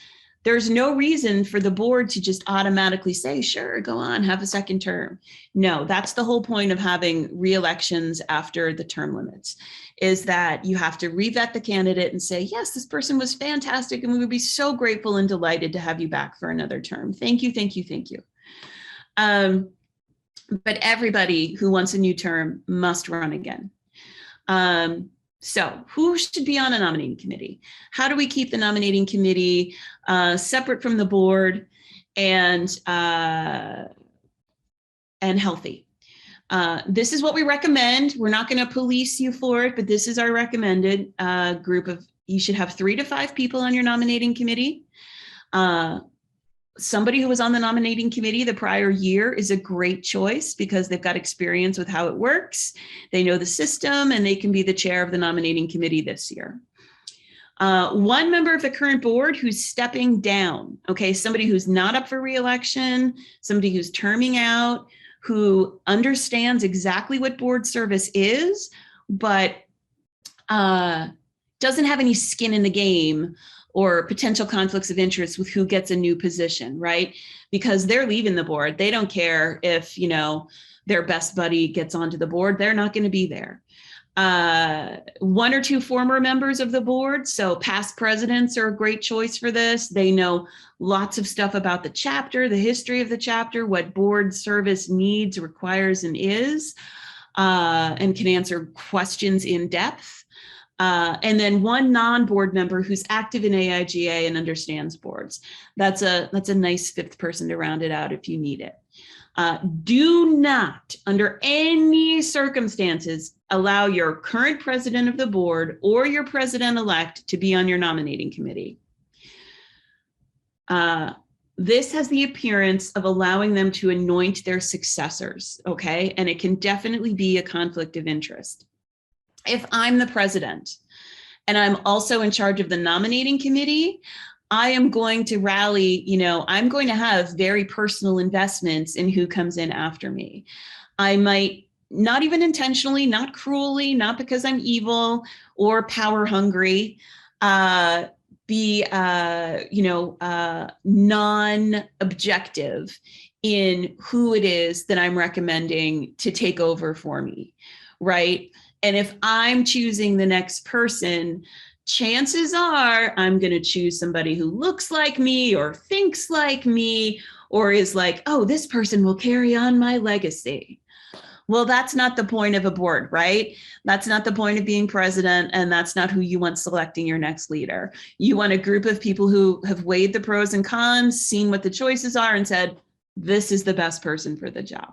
[SPEAKER 1] there's no reason for the board to just automatically say, sure, go on, have a second term. No, that's the whole point of having re-elections after the term limits, is that you have to revet the candidate and say, yes, this person was fantastic and we would be so grateful and delighted to have you back for another term. Thank you, thank you, thank you. But everybody who wants a new term must run again. So who should be on a nominating committee? How do we keep the nominating committee separate from the board and healthy? This is what we recommend. We're not going to police you for it, but this is our recommended group of, you should have 3 to 5 people on your nominating committee Somebody who was on the nominating committee the prior year is a great choice because they've got experience with how it works. They know the system and they can be the chair of the nominating committee this year. One member of the current board who's stepping down, okay, somebody who's not up for re-election, somebody who's terming out, who understands exactly what board service is, but doesn't have any skin in the game or potential conflicts of interest with who gets a new position, right? Because they're leaving the board. They don't care if, their best buddy gets onto the board. They're not going to be there. One or two former members of the board, so past presidents are a great choice for this. They know lots of stuff about the chapter, the history of the chapter, what board service needs, requires, and is, and can answer questions in depth. And then one non-board member who's active in AIGA and understands boards. That's a nice fifth person to round it out if you need it. Do not, under any circumstances, allow your current president of the board or your president-elect to be on your nominating committee. This has the appearance of allowing them to anoint their successors, okay? And it can definitely be a conflict of interest. If I'm the president and I'm also in charge of the nominating committee, I am going to rally, I'm going to have very personal investments in who comes in after me. I might, not even intentionally, not cruelly, not because I'm evil or power hungry, be, non-objective in who it is that I'm recommending to take over for me, right? And if I'm choosing the next person, chances are I'm going to choose somebody who looks like me or thinks like me or is like, oh, this person will carry on my legacy. Well, that's not the point of a board, right? That's not the point of being president, and that's not who you want selecting your next leader. You want a group of people who have weighed the pros and cons, seen what the choices are, and said, this is the best person for the job.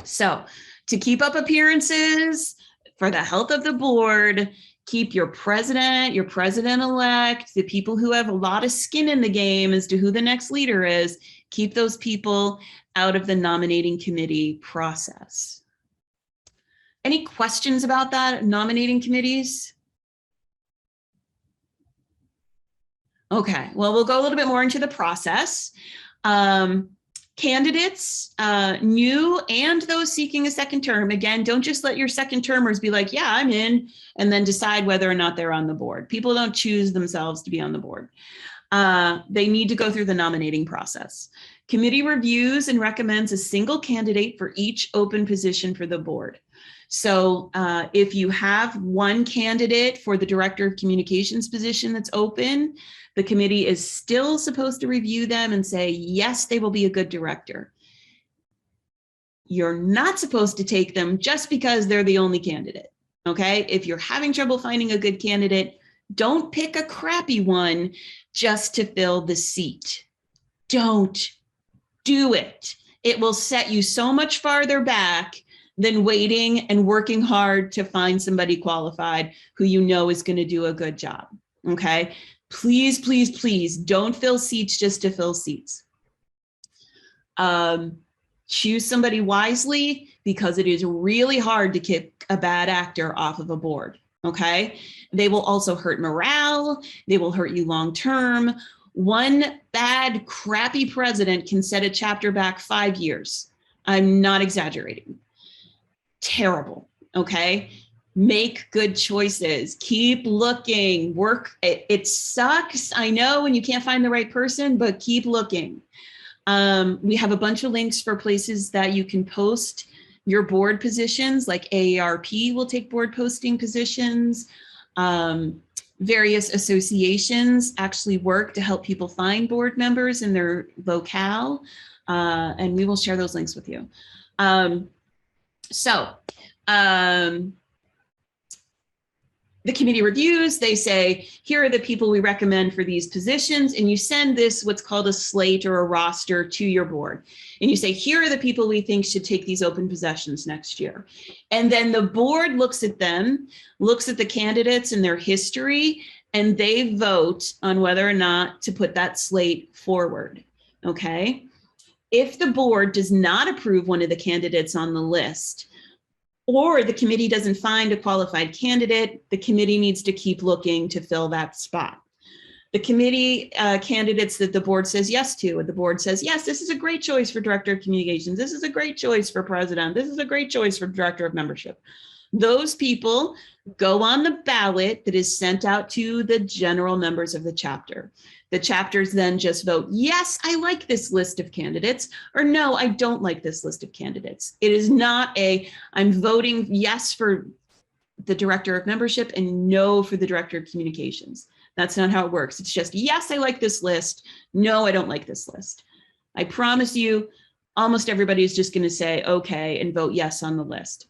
[SPEAKER 1] So to keep up appearances, for the health of the board, keep your president-elect, the people who have a lot of skin in the game as to who the next leader is, keep those people out of the nominating committee process. Any questions about that, nominating committees? Okay, well, we'll go a little bit more into the process. Candidates, new and those seeking a second term, again, don't just let your second termers be like, yeah, I'm in, and then decide whether or not they're on the board. People don't choose themselves to be on the board. They need to go through the nominating process. Committee reviews and recommends a single candidate for each open position for the board. So if you have one candidate for the Director of Communications position that's open, the committee is still supposed to review them and say, yes, they will be a good director. You're not supposed to take them just because they're the only candidate, okay? If you're having trouble finding a good candidate, don't pick a crappy one just to fill the seat. Don't do it. It will set you so much farther back than waiting and working hard to find somebody qualified who you know is going to do a good job, okay? Please, please, please don't fill seats just to fill seats. Choose somebody wisely because it is really hard to kick a bad actor off of a board, okay? They will also hurt morale. They will hurt you long-term. One bad, crappy president can set a chapter back 5 years. I'm not exaggerating. Terrible, okay? Make good choices, keep looking, work. It sucks, I know, when you can't find the right person, but keep looking. We have a bunch of links for places that you can post your board positions, like AARP will take board posting positions. Various associations actually work to help people find board members in their locale, and we will share those links with you. The committee reviews, they say, here are the people we recommend for these positions, and you send this, what's called a slate or a roster, to your board. And you say, here are the people we think should take these open positions next year. And then the board looks at them, looks at the candidates and their history, and they vote on whether or not to put that slate forward. okay? If the board does not approve one of the candidates on the list, or the committee doesn't find a qualified candidate, the committee needs to keep looking to fill that spot. The committee candidates that the board says yes to, and the board says, yes, this is a great choice for director of communications. This is a great choice for president. This is a great choice for director of membership. Those people go on the ballot that is sent out to the general members of the chapter. The chapters then just vote, yes, I like this list of candidates, or no, I don't like this list of candidates. It is not I'm voting yes for the director of membership and no for the director of communications. That's not how it works. It's just, yes, I like this list. No, I don't like this list. I promise you, almost everybody is just going to say, okay, and vote yes on the list.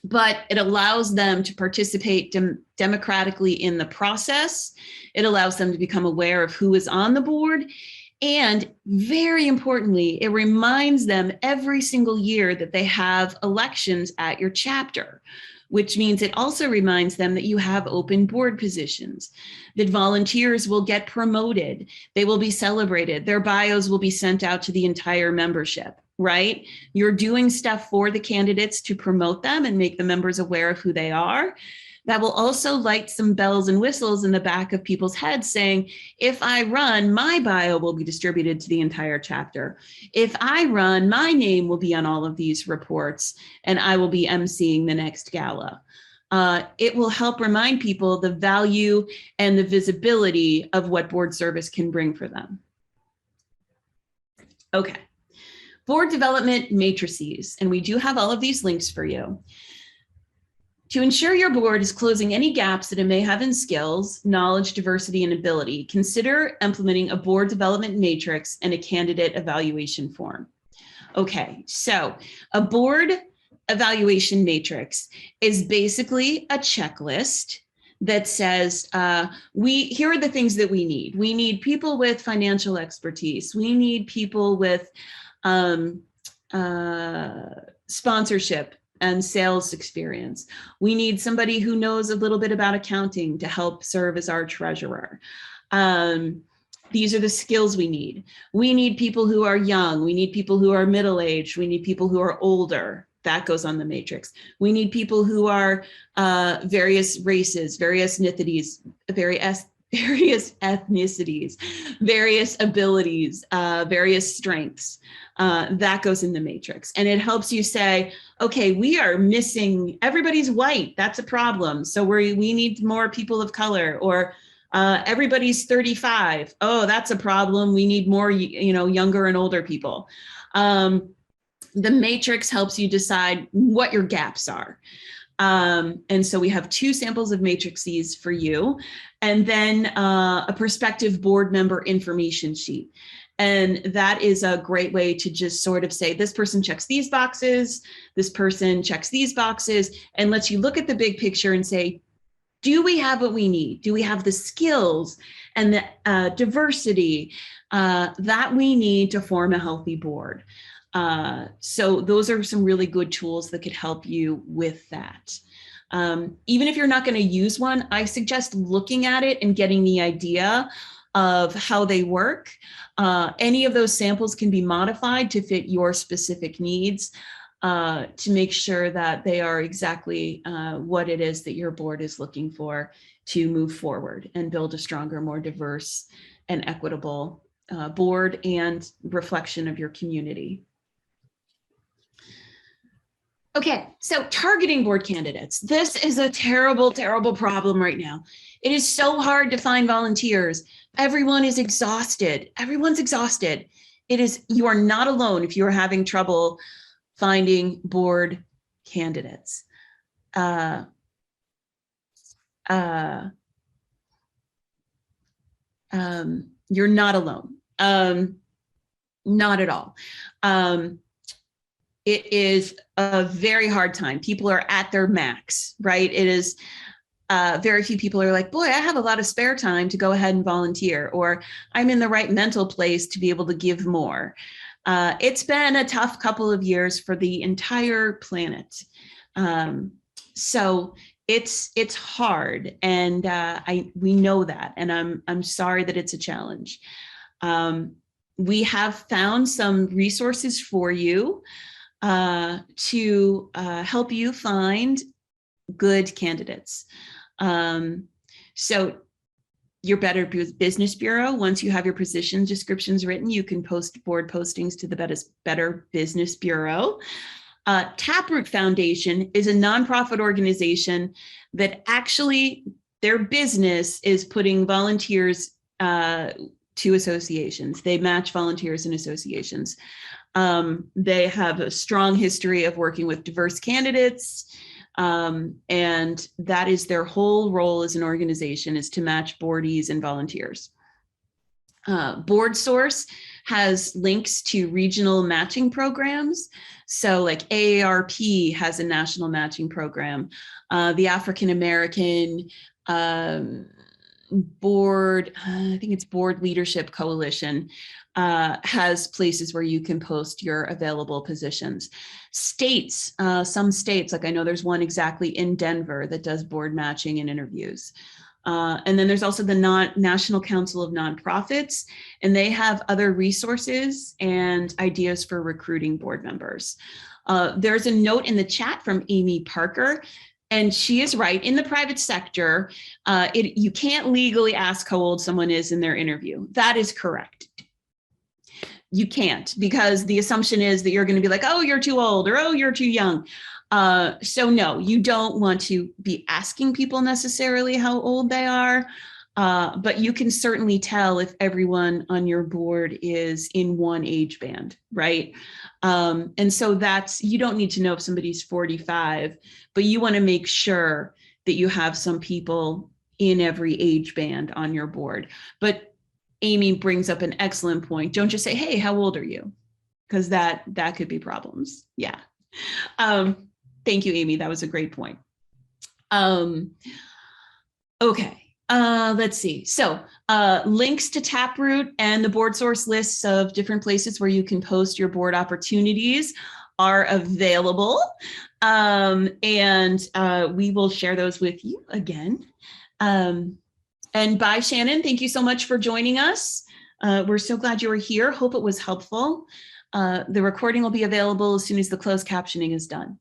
[SPEAKER 1] But it allows them to participate democratically in the process. It allows them to become aware of who is on the board. And very importantly, it reminds them every single year that they have elections at your chapter, which means it also reminds them that you have open board positions, that volunteers will get promoted, they will be celebrated, their bios will be sent out to the entire membership, right? You're doing stuff for the candidates to promote them and make the members aware of who they are. That will also light some bells and whistles in the back of people's heads saying, if I run, my bio will be distributed to the entire chapter. If I run, my name will be on all of these reports and I will be emceeing the next gala. It will help remind people the value and the visibility of what board service can bring for them. Okay, board development matrices, and we do have all of these links for you. To ensure your board is closing any gaps that it may have in skills, knowledge, diversity, and ability, consider implementing a board development matrix and a candidate evaluation form. Okay, so a board evaluation matrix is basically a checklist that says, here are the things that we need. We need people with financial expertise. We need people with sponsorship and sales experience. We need somebody who knows a little bit about accounting to help serve as our treasurer. These are the skills we need. We need people who are young. We need people who are middle-aged. We need people who are older. That goes on the matrix. We need people who are various races, various ethnicities, various abilities, various strengths. That goes in the matrix. And it helps you say, okay, we are missing, everybody's white, that's a problem. So we need more people of color, or everybody's 35. Oh, that's a problem. We need more, younger and older people. The matrix helps you decide what your gaps are. And so we have 2 samples of matrices for you, and then a prospective board member information sheet. And that is a great way to just sort of say, this person checks these boxes, this person checks these boxes, and lets you look at the big picture and say, do we have what we need? Do we have the skills and the diversity that we need to form a healthy board? So those are some really good tools that could help you with that. Even if you're not going to use one, I suggest looking at it and getting the idea of how they work. Any of those samples can be modified to fit your specific needs to make sure that they are exactly what it is that your board is looking for to move forward and build a stronger, more diverse and equitable board and reflection of your community. Okay, so targeting board candidates. This is a terrible, terrible problem right now. It is so hard to find volunteers. Everyone is exhausted. Everyone's exhausted. You are not alone if you are having trouble finding board candidates. You're not alone. Not at all. It is a very hard time. People are at their max, right? It is very few people are like, boy, I have a lot of spare time to go ahead and volunteer, or I'm in the right mental place to be able to give more. It's been a tough couple of years for the entire planet. So it's hard, and we know that, and I'm sorry that it's a challenge. We have found some resources for you to help you find good candidates. So your Better Business Bureau, once you have your position descriptions written, you can post board postings to the Better Business Bureau. Taproot Foundation is a nonprofit organization that actually their business is putting volunteers to associations. They match volunteers in associations. They have a strong history of working with diverse candidates. And that is their whole role as an organization, is to match boardees and volunteers. Board Source has links to regional matching programs. So like AARP has a national matching program. The African American Board, I think it's Board Leadership Coalition, has places where you can post your available positions. States, some states, like I know there's one exactly in Denver that does board matching and interviews. And then there's also the National Council of Nonprofits, and they have other resources and ideas for recruiting board members. There's a note in the chat from Amy Parker, and she is right. In the private sector, you can't legally ask how old someone is in their interview. That is correct. You can't, because the assumption is that you're going to be like, oh, you're too old, or oh, you're too young. So no, you don't want to be asking people necessarily how old they are, but you can certainly tell if everyone on your board is in one age band, right? And so you don't need to know if somebody's 45, but you want to make sure that you have some people in every age band on your board. But Amy brings up an excellent point. Don't just say, hey, how old are you? Because that could be problems. Yeah. Thank you, Amy. That was a great point. Okay. Let's see. So links to Taproot and the Board Source lists of different places where you can post your board opportunities are available. And we will share those with you again. And bye, Shannon. Thank you so much for joining us. We're so glad you were here. Hope it was helpful. The recording will be available as soon as the closed captioning is done.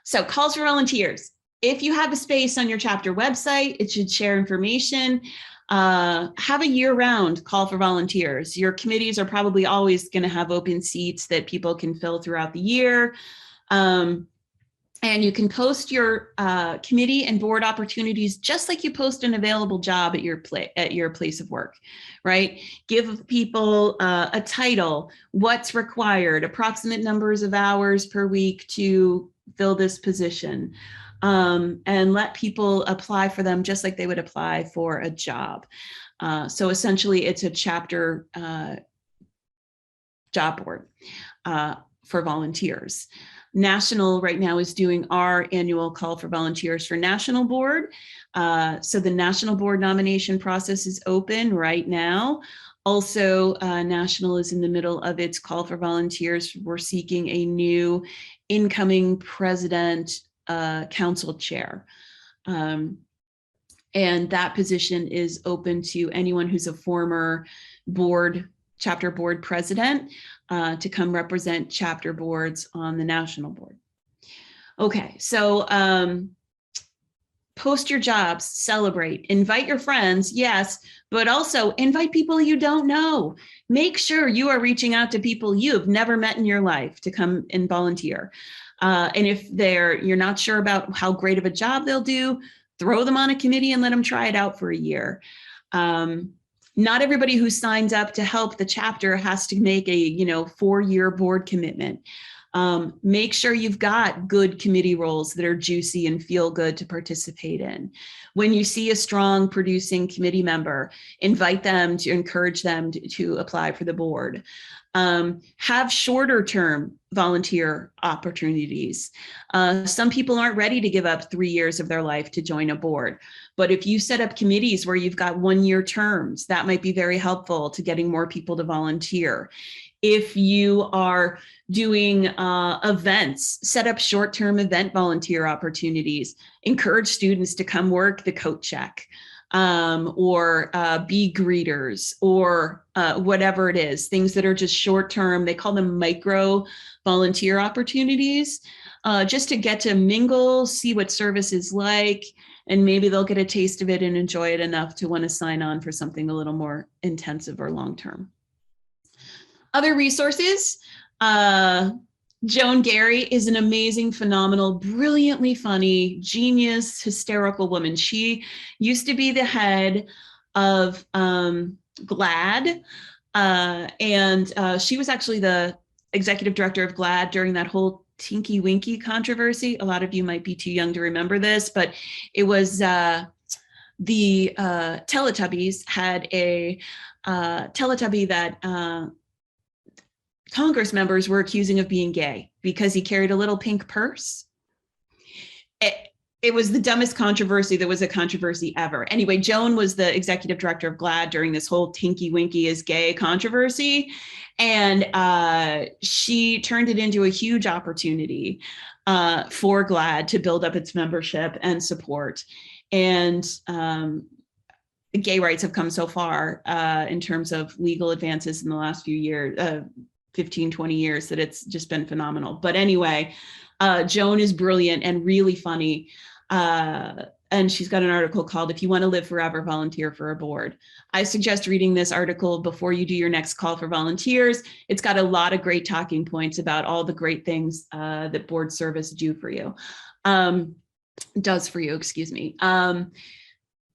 [SPEAKER 1] So calls for volunteers. If you have a space on your chapter website, it should share information. Have a year-round call for volunteers. Your committees are probably always going to have open seats that people can fill throughout the year. And you can post your committee and board opportunities just like you post an available job at your place of work, right? Give people a title, what's required, approximate numbers of hours per week to fill this position, and let people apply for them just like they would apply for a job. So essentially, it's a chapter job board for volunteers. National right now is doing our annual call for volunteers for national board. So the national board nomination process is open right now. Also, national is in the middle of its call for volunteers. We're seeking a new incoming president, council chair. And that position is open to anyone who's a former chapter board president to come represent chapter boards on the national board. Okay, so post your jobs, celebrate, invite your friends, yes, but also invite people you don't know. Make sure you are reaching out to people you've never met in your life to come and volunteer. And if you're not sure about how great of a job they'll do, throw them on a committee and let them try it out for a year. Not everybody who signs up to help the chapter has to make a 4-year board commitment. Make sure you've got good committee roles that are juicy and feel good to participate in. When you see a strong producing committee member, invite them to encourage them to apply for the board. Have shorter term volunteer opportunities. Some people aren't ready to give up 3 years of their life to join a board. But if you set up committees where you've got 1-year terms, that might be very helpful to getting more people to volunteer. If you are doing events, set up short-term event volunteer opportunities. Encourage students to come work the coat check. or be greeters, or whatever it is, things that are just short term. They call them micro volunteer opportunities, just to get to mingle, see what service is like, and maybe they'll get a taste of it and enjoy it enough to want to sign on for something a little more intensive or long term. Other resources. Joan Gary is an amazing, phenomenal, brilliantly funny, genius, hysterical woman. She used to be the head of GLAAD, and she was actually the executive director of GLAAD during that whole Tinky Winky controversy. A lot of you might be too young to remember this, but it was the Teletubbies had a Teletubby that Congress members were accusing of being gay because he carried a little pink purse. It was the dumbest controversy. There was a controversy ever. Anyway, Joan was the executive director of GLAAD during this whole Tinky Winky is gay controversy. And she turned it into a huge opportunity for GLAAD to build up its membership and support. And gay rights have come so far in terms of legal advances in the last few years, 15, 20 years, that it's just been phenomenal. But anyway, Joan is brilliant and really funny. And she's got an article called "If You Want to Live Forever, Volunteer for a Board." I suggest reading this article before you do your next call for volunteers. It's got a lot of great talking points about all the great things that board service does for you, excuse me.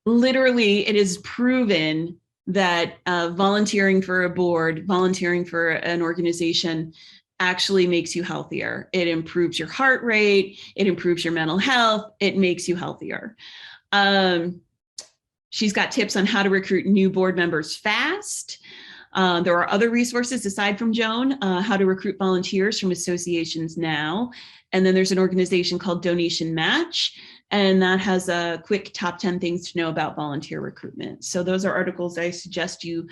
[SPEAKER 1] Literally, it is proven that volunteering for a board, volunteering for an organization actually makes you healthier. It improves your heart rate, it improves your mental health, it makes you healthier. She's got tips on how to recruit new board members fast. There are other resources aside from Joan, how to recruit volunteers from associations now. And then there's an organization called Donation Match, and that has a quick top 10 things to know about volunteer recruitment. So those are articles I suggest you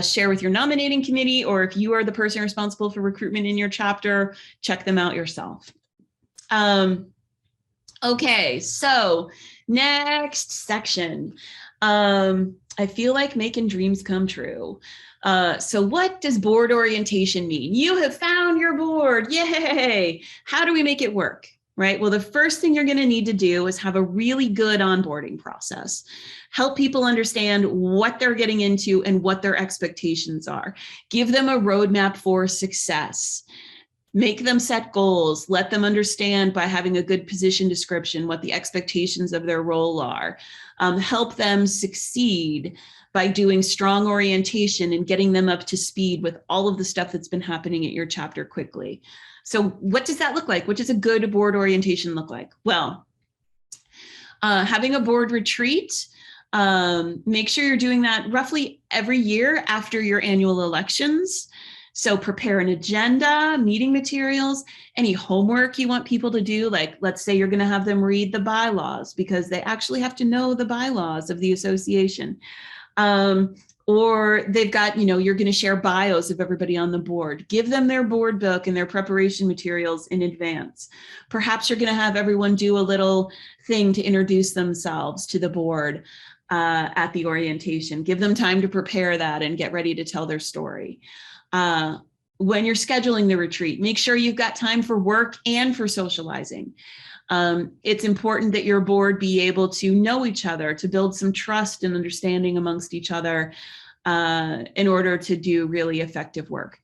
[SPEAKER 1] share with your nominating committee, or if you are the person responsible for recruitment in your chapter, check them out yourself. Okay, so next section. I feel like making dreams come true. So what does board orientation mean? You have found your board, yay! How do we make it work, right? Well, the first thing you're gonna need to do is have a really good onboarding process. Help people understand what they're getting into and what their expectations are. Give them a roadmap for success. Make them set goals. Let them understand by having a good position description what the expectations of their role are. Help them succeed by doing strong orientation and getting them up to speed with all of the stuff that's been happening at your chapter quickly. So what does that look like? What does a good board orientation look like? Well, having a board retreat, make sure you're doing that roughly every year after your annual elections. So prepare an agenda, meeting materials, any homework you want people to do. Like, let's say you're going to have them read the bylaws because they actually have to know the bylaws of the association. Or they've got, you're going to share bios of everybody on the board. Give them their board book and their preparation materials in advance. Perhaps you're going to have everyone do a little thing to introduce themselves to the board at the orientation. Give them time to prepare that and get ready to tell their story. When you're scheduling the retreat, make sure you've got time for work and for socializing. It's important that your board be able to know each other, to build some trust and understanding amongst each other in order to do really effective work.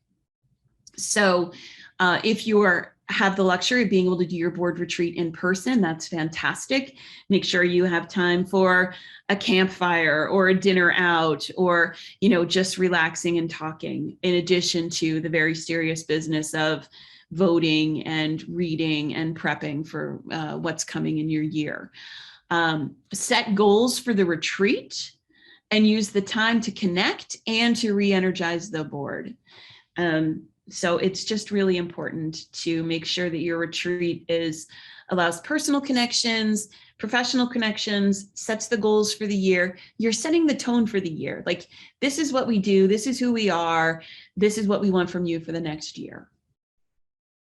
[SPEAKER 1] So if you have the luxury of being able to do your board retreat in person, that's fantastic. Make sure you have time for a campfire or a dinner out, or just relaxing and talking, in addition to the very serious business of voting and reading and prepping for what's coming in your year. Set goals for the retreat and use the time to connect and to re-energize the board. So it's just really important to make sure that your retreat allows personal connections, professional connections, sets the goals for the year. You're setting the tone for the year. Like, this is what we do, this is who we are, this is what we want from you for the next year.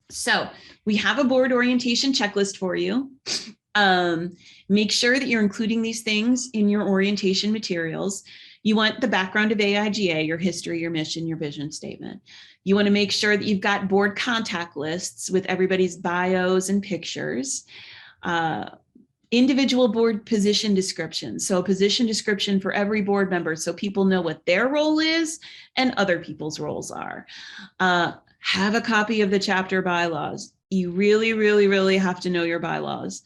[SPEAKER 1] So we have a board orientation checklist for you. Make sure that you're including these things in your orientation materials. You want the background of AIGA, your history, your mission, your vision statement. You want to make sure that you've got board contact lists with everybody's bios and pictures. Individual board position descriptions. So a position description for every board member so people know what their role is and other people's roles are. Have a copy of the chapter bylaws. You really, really, really have to know your bylaws.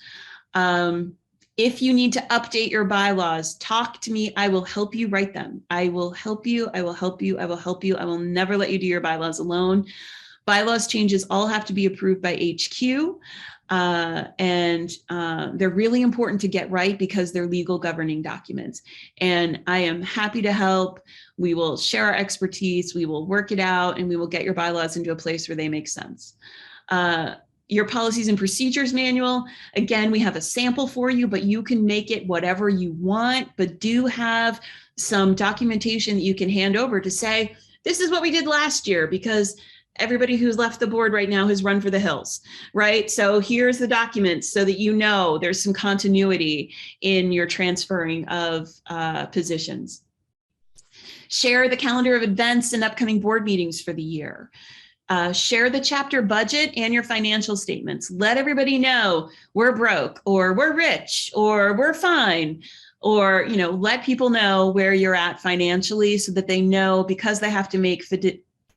[SPEAKER 1] If you need to update your bylaws, talk to me. I will help you write them. I will help you. I will help you. I will help you. I will never let you do your bylaws alone. Bylaws changes all have to be approved by HQ. And they're really important to get right because they're legal governing documents. And I am happy to help. We will share our expertise. We will work it out, and we will get your bylaws into a place where they make sense. Your policies and procedures manual, again, we have a sample for you, but you can make it whatever you want, but do have some documentation that you can hand over to say, this is what we did last year, because everybody who's left the board right now has run for the hills, right? So here's the documents so that you know there's some continuity in your transferring of positions. Share the calendar of events and upcoming board meetings for the year. Share the chapter budget and your financial statements. Let everybody know we're broke, or we're rich, or we're fine, or, you know, let people know where you're at financially so that they know, because they have to make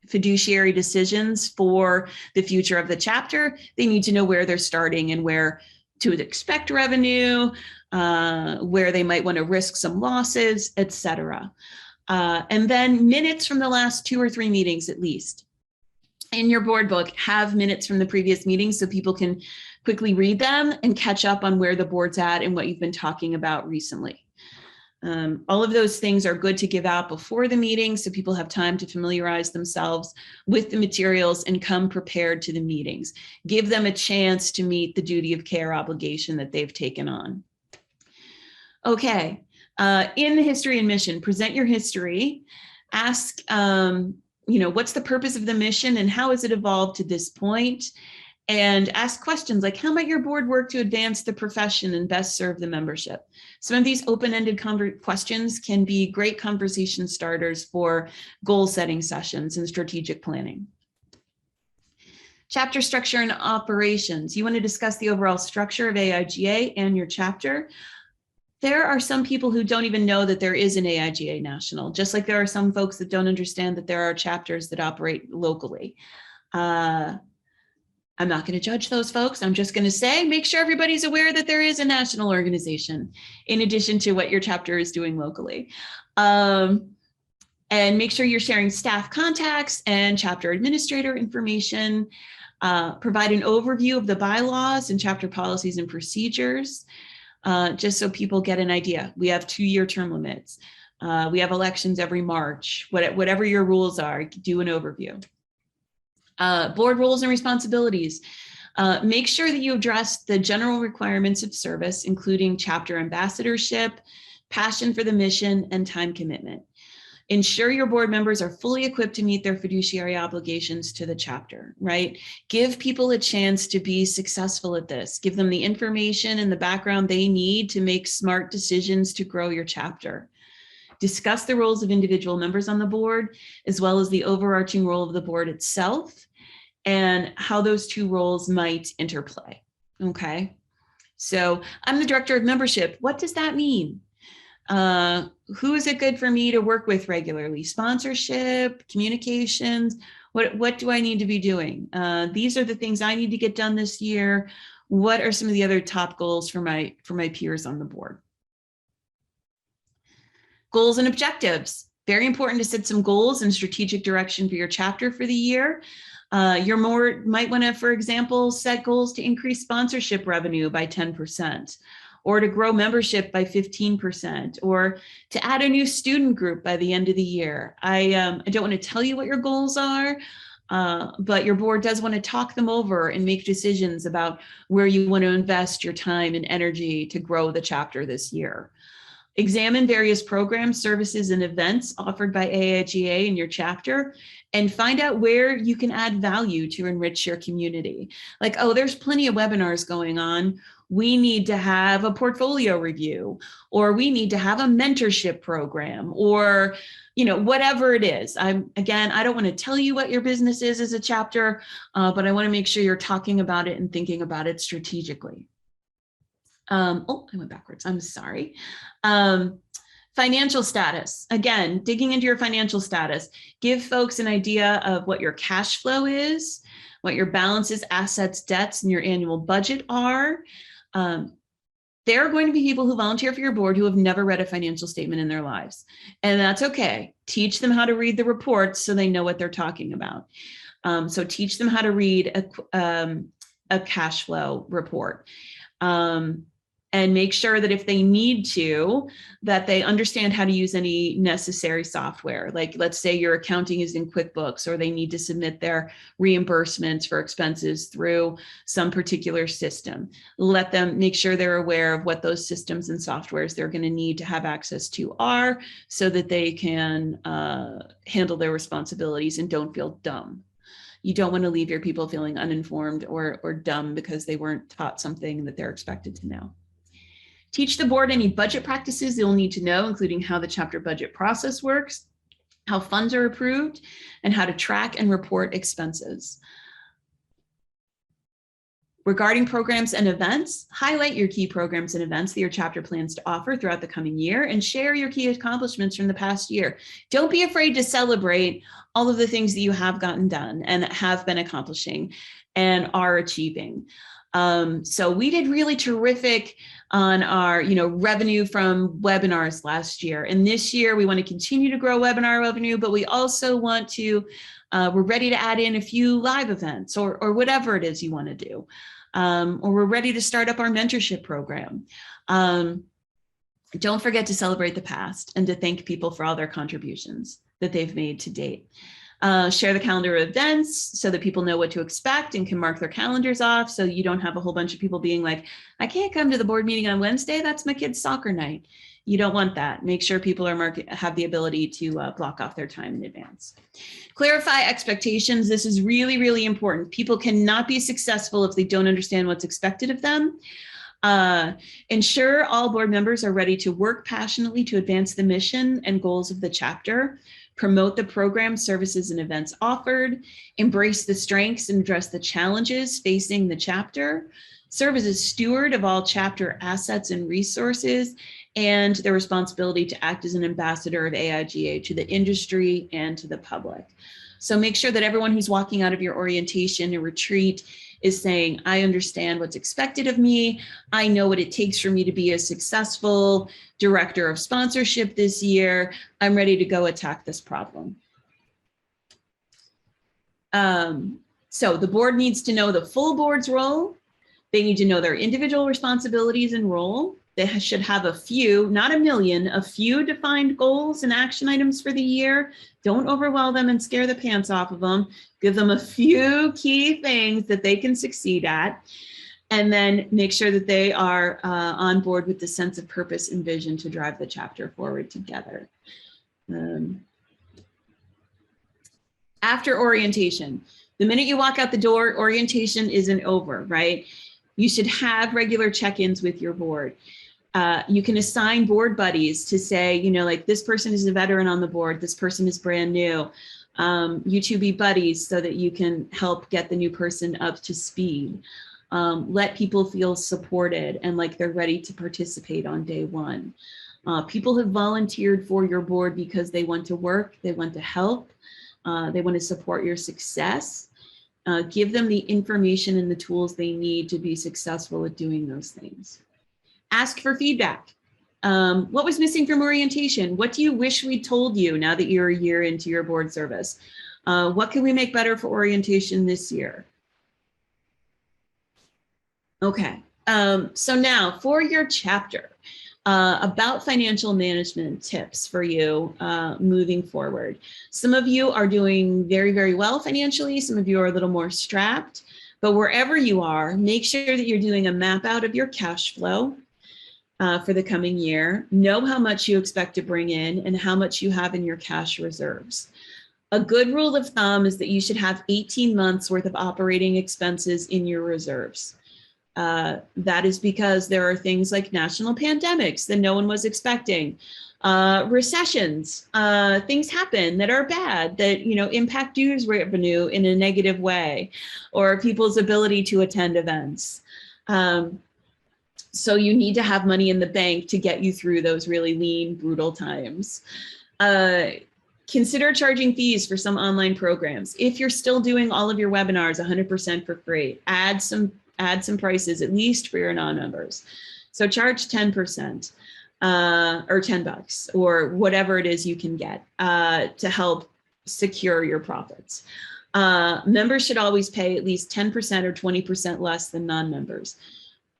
[SPEAKER 1] fiduciary decisions for the future of the chapter, they need to know where they're starting and where to expect revenue, where they might want to risk some losses, etc. And then minutes from the last 2 or 3 meetings at least. In your board book, have minutes from the previous meetings so people can quickly read them and catch up on where the board's at and what you've been talking about recently. All of those things are good to give out before the meeting so people have time to familiarize themselves with the materials and come prepared to the meetings. Give them a chance to meet the duty of care obligation that they've taken on. Okay, in the history and mission, present your history. Ask, you know, what's the purpose of the mission and how has it evolved to this point? And ask questions like, how might your board work to advance the profession and best serve the membership? Some of these open-ended questions can be great conversation starters for goal setting sessions and strategic planning. Chapter structure and operations. You want to discuss the overall structure of AIGA and your chapter. There are some people who don't even know that there is an AIGA national, just like there are some folks that don't understand that there are chapters that operate locally. I'm not going to judge those folks. I'm just going to say, make sure everybody's aware that there is a national organization in addition to what your chapter is doing locally. And make sure you're sharing staff contacts and chapter administrator information. Provide an overview of the bylaws and chapter policies and procedures. Just so people get an idea. We have 2-year term limits. We have elections every March. Whatever your rules are, do an overview. Board roles and responsibilities. Make sure that you address the general requirements of service, including chapter ambassadorship, passion for the mission, and time commitment. Ensure your board members are fully equipped to meet their fiduciary obligations to the chapter, right? Give people a chance to be successful at this. Give them the information and the background they need to make smart decisions to grow your chapter. Discuss the roles of individual members on the board, as well as the overarching role of the board itself and how those 2 roles might interplay, okay? So I'm the director of membership. What does that mean? Who is it good for me to work with regularly? Sponsorship, communications, what do I need to be doing? These are the things I need to get done this year. What are some of the other top goals for my peers on the board? Goals and objectives. Very important to set some goals and strategic direction for your chapter for the year. You might want to, for example, set goals to increase sponsorship revenue by 10%. Or to grow membership by 15%, or to add a new student group by the end of the year. I don't want to tell you what your goals are, but your board does want to talk them over and make decisions about where you want to invest your time and energy to grow the chapter this year. Examine various programs, services, and events offered by AIGA in your chapter and find out where you can add value to enrich your community. Like, oh, there's plenty of webinars going on. We need to have a portfolio review, or we need to have a mentorship program, or whatever it is. I don't want to tell you what your business is as a chapter, but I want to make sure you're talking about it and thinking about it strategically. I went backwards. I'm sorry. Financial status. Again, digging into your financial status. Give folks an idea of what your cash flow is, what your balances, assets, debts, and your annual budget are. There are going to be people who volunteer for your board who have never read a financial statement in their lives, and that's okay. Teach them how to read the reports so they know what they're talking about. So teach them how to read a cash flow report. And make sure that if they need to, that they understand how to use any necessary software. Like, let's say your accounting is in QuickBooks, or they need to submit their reimbursements for expenses through some particular system. Let them make sure they're aware of what those systems and softwares they're going to need to have access to are, so that they can handle their responsibilities and don't feel dumb. You don't want to leave your people feeling uninformed or dumb because they weren't taught something that they're expected to know. Teach the board any budget practices they'll need to know, including how the chapter budget process works, how funds are approved, and how to track and report expenses. Regarding programs and events, highlight your key programs and events that your chapter plans to offer throughout the coming year, and share your key accomplishments from the past year. Don't be afraid to celebrate all of the things that you have gotten done and have been accomplishing and are achieving. So we did really terrific on our, revenue from webinars last year. And this year we want to continue to grow webinar revenue, but we also want to, we're ready to add in a few live events or whatever it is you want to do. Or we're ready to start up our mentorship program. Don't forget to celebrate the past and to thank people for all their contributions that they've made to date. Share the calendar of events so that people know what to expect and can mark their calendars off, so you don't have a whole bunch of people being like, I can't come to the board meeting on Wednesday, that's my kid's soccer night. You don't want that. Make sure people have the ability to block off their time in advance. Clarify expectations. This is really, really important. People cannot be successful if they don't understand what's expected of them. Ensure all board members are ready to work passionately to advance the mission and goals of the chapter. Promote the programs, services, and events offered. Embrace the strengths and address the challenges facing the chapter. Serve as a steward of all chapter assets and resources, and their responsibility to act as an ambassador of AIGA to the industry and to the public. So make sure that everyone who's walking out of your orientation or retreat is saying, I understand what's expected of me. I know what it takes for me to be a successful director of sponsorship this year. I'm ready to go attack this problem. So the board needs to know the full board's role. They need to know their individual responsibilities and role. They should have a few, not a million, a few defined goals and action items for the year. Don't overwhelm them and scare the pants off of them. Give them a few key things that they can succeed at, and then make sure that they are on board with the sense of purpose and vision to drive the chapter forward together. After orientation, the minute you walk out the door, orientation isn't over, right? You should have regular check-ins with your board. You can assign board buddies to say, like, this person is a veteran on the board, this person is brand new. You two be buddies so that you can help get the new person up to speed. Let people feel supported and like they're ready to participate on day one. People have volunteered for your board because they want to work, they want to help, they want to support your success. Give them the information and the tools they need to be successful at doing those things. Ask for feedback. What was missing from orientation? What do you wish we told you now that you're a year into your board service? What can we make better for orientation this year? Okay, so now for your chapter, about financial management tips for you moving forward. Some of you are doing very, very well financially. Some of you are a little more strapped, but wherever you are, make sure that you're doing a map out of your cash flow for the coming year. Know how much you expect to bring in and how much you have in your cash reserves. A good rule of thumb is that you should have 18 months worth of operating expenses in your reserves. That is because there are things like national pandemics that no one was expecting, recessions, things happen that are bad, that, impact dues revenue in a negative way, or people's ability to attend events. So you need to have money in the bank to get you through those really lean, brutal times. Consider charging fees for some online programs. If you're still doing all of your webinars 100% for free, add some prices, at least for your non-members. So charge 10% or $10 or whatever it is you can get to help secure your profits. Members should always pay at least 10% or 20% less than non-members.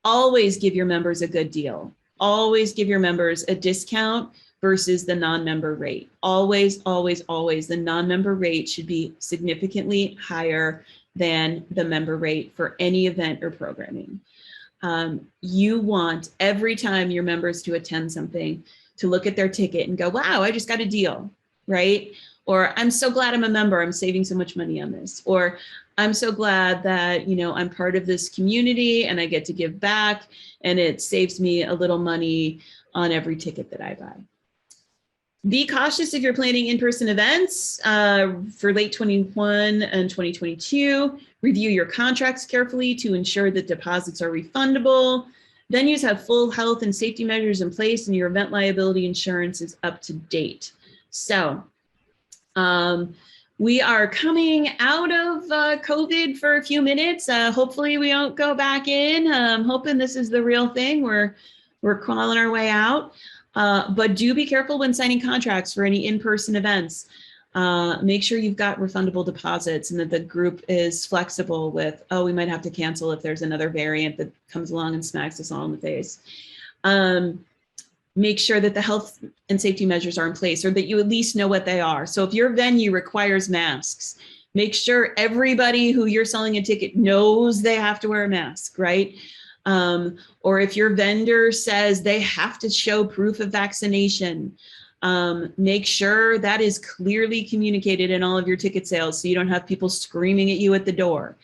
[SPEAKER 1] Always give your members a good deal. Always give your members a discount versus the non-member rate. Always, always, always. The non-member rate should be significantly higher than the member rate for any event or programming. You want every time your members to attend something to look at their ticket and go, wow, I just got a deal, right? Or I'm so glad I'm a member, I'm saving so much money on this. Or I'm so glad that, I'm part of this community and I get to give back and it saves me a little money on every ticket that I buy. Be cautious if you're planning in-person events for late 21 and 2022. Review your contracts carefully to ensure that deposits are refundable. Venues have full health and safety measures in place and your event liability insurance is up to date. So we are coming out of COVID for a few minutes. Hopefully we don't go back in. I'm hoping this is the real thing. We're crawling our way out. But do be careful when signing contracts for any in-person events. Make sure you've got refundable deposits and that the group is flexible with, oh, we might have to cancel if there's another variant that comes along and smacks us all in the face. Make sure that the health and safety measures are in place or that you at least know what they are. So if your venue requires masks, make sure everybody who you're selling a ticket knows they have to wear a mask, right? Or if your vendor says they have to show proof of vaccination, make sure that is clearly communicated in all of your ticket sales so you don't have people screaming at you at the door.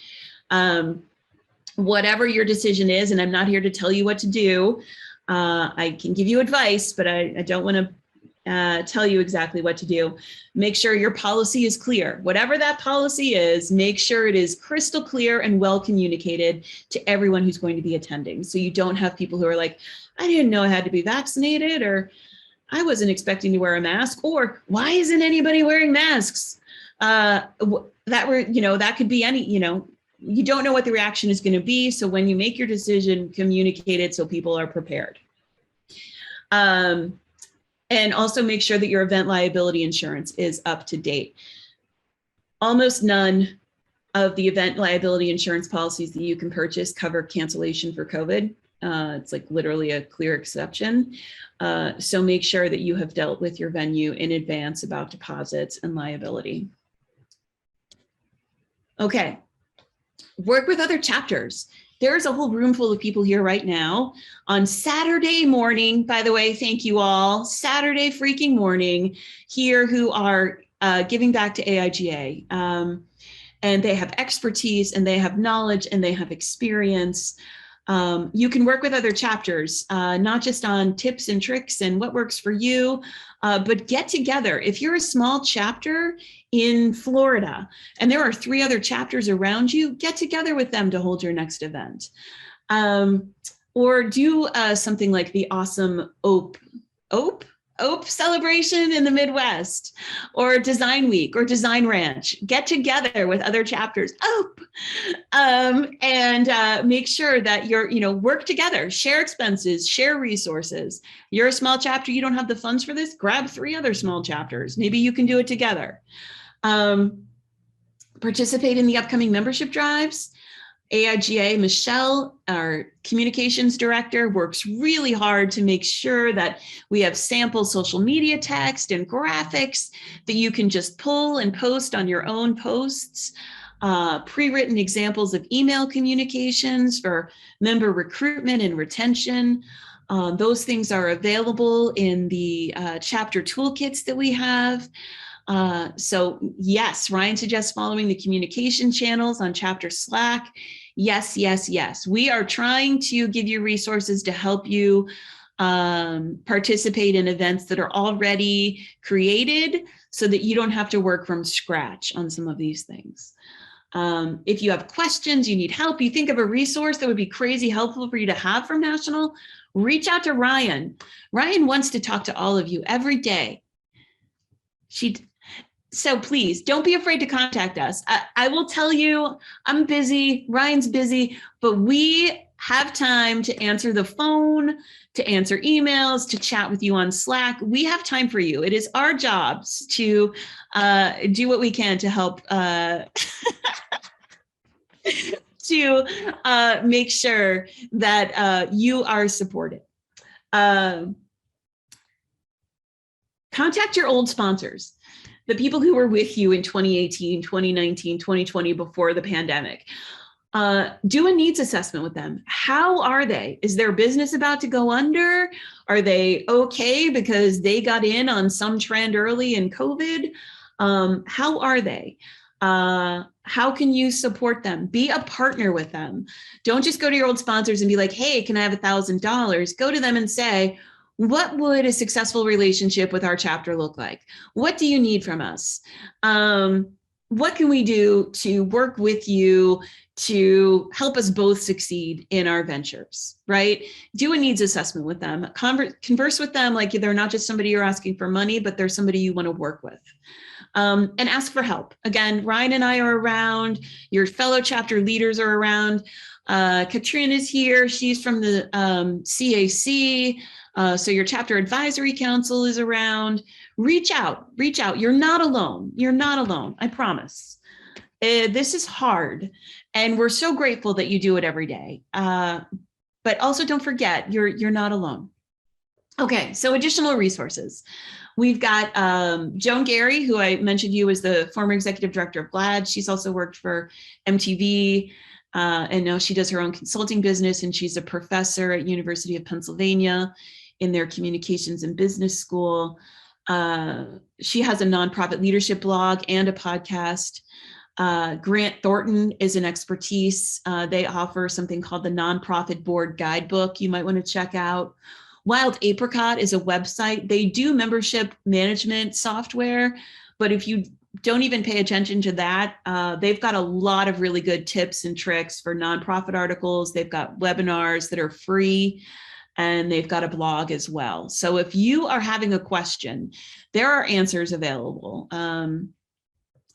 [SPEAKER 1] Whatever your decision is, and I'm not here to tell you what to do, I can give you advice, but I don't want to tell you exactly what to do. Make sure your policy is clear. Whatever that policy is, make sure it is crystal clear and well communicated to everyone who's going to be attending. So you don't have people who are like, I didn't know I had to be vaccinated, or I wasn't expecting to wear a mask, or why isn't anybody wearing masks? That could be any, you don't know what the reaction is going to be. So when you make your decision, communicate it so people are prepared. And also make sure that your event liability insurance is up to date. Almost none of the event liability insurance policies that you can purchase cover cancellation for COVID. It's like literally a clear exception. So make sure that you have dealt with your venue in advance about deposits and liability. Okay, work with other chapters. There's a whole room full of people here right now on Saturday morning, by the way, thank you all, Saturday freaking morning here who are giving back to AIGA. And they have expertise and they have knowledge and they have experience. You can work with other chapters, not just on tips and tricks and what works for you, but get together. If you're a small chapter in Florida and there are 3 other chapters around you, get together with them to hold your next event. Or do something like the awesome OPE celebration in the Midwest, or Design Week or Design Ranch. Get together with other chapters, and make sure that you're, work together, share expenses, share resources. You're a small chapter, you don't have the funds for this, grab 3 other small chapters. Maybe you can do it together. Participate in the upcoming membership drives. AIGA, Michelle, our communications director, works really hard to make sure that we have sample social media text and graphics that you can just pull and post on your own posts, pre-written examples of email communications for member recruitment and retention. Those things are available in the chapter toolkits that we have. So yes, Ryan suggests following the communication channels on chapter Slack. Yes, yes, yes. We are trying to give you resources to help you participate in events that are already created so that you don't have to work from scratch on some of these things. If you have questions, you need help, you think of a resource that would be crazy helpful for you to have from National, reach out to Ryan. Ryan wants to talk to all of you every day. So please don't be afraid to contact us. I will tell you, I'm busy, Ryan's busy, but we have time to answer the phone, to answer emails, to chat with you on Slack. We have time for you. It is our jobs to do what we can to help to make sure that you are supported. Contact your old sponsors, the people who were with you in 2018, 2019, 2020 before the pandemic. Do a needs assessment with them. How are they? Is their business about to go under? Are they okay because they got in on some trend early in COVID? How are they? How can you support them? Be a partner with them. Don't just go to your old sponsors and be like, hey, can I have $1,000? Go to them and say, what would a successful relationship with our chapter look like? What do you need from us? What can we do to work with you to help us both succeed in our ventures, right? Do a needs assessment with them. Converse with them like they're not just somebody you're asking for money, but they're somebody you want to work with. And ask for help. Again, Ryan and I are around. Your fellow chapter leaders are around. Katrin is here. She's from the CAC. So your chapter advisory council is around. Reach out. You're not alone. You're not alone. I promise. This is hard. And we're so grateful that you do it every day. But also don't forget, you're not alone. Okay, so additional resources. We've got Joan Gary, who I mentioned you as the former executive director of GLAAD. She's also worked for MTV, and now she does her own consulting business, and she's a professor at University of Pennsylvania in their communications and business school. She has a nonprofit leadership blog and a podcast. Grant Thornton is an expertise. They offer something called the Nonprofit Board Guidebook you might want to check out. Wild Apricot is a website. They do membership management software, but if you don't even pay attention to that, they've got a lot of really good tips and tricks for nonprofit articles. They've got webinars that are free, and they've got a blog as well. So if you are having a question, there are answers available. And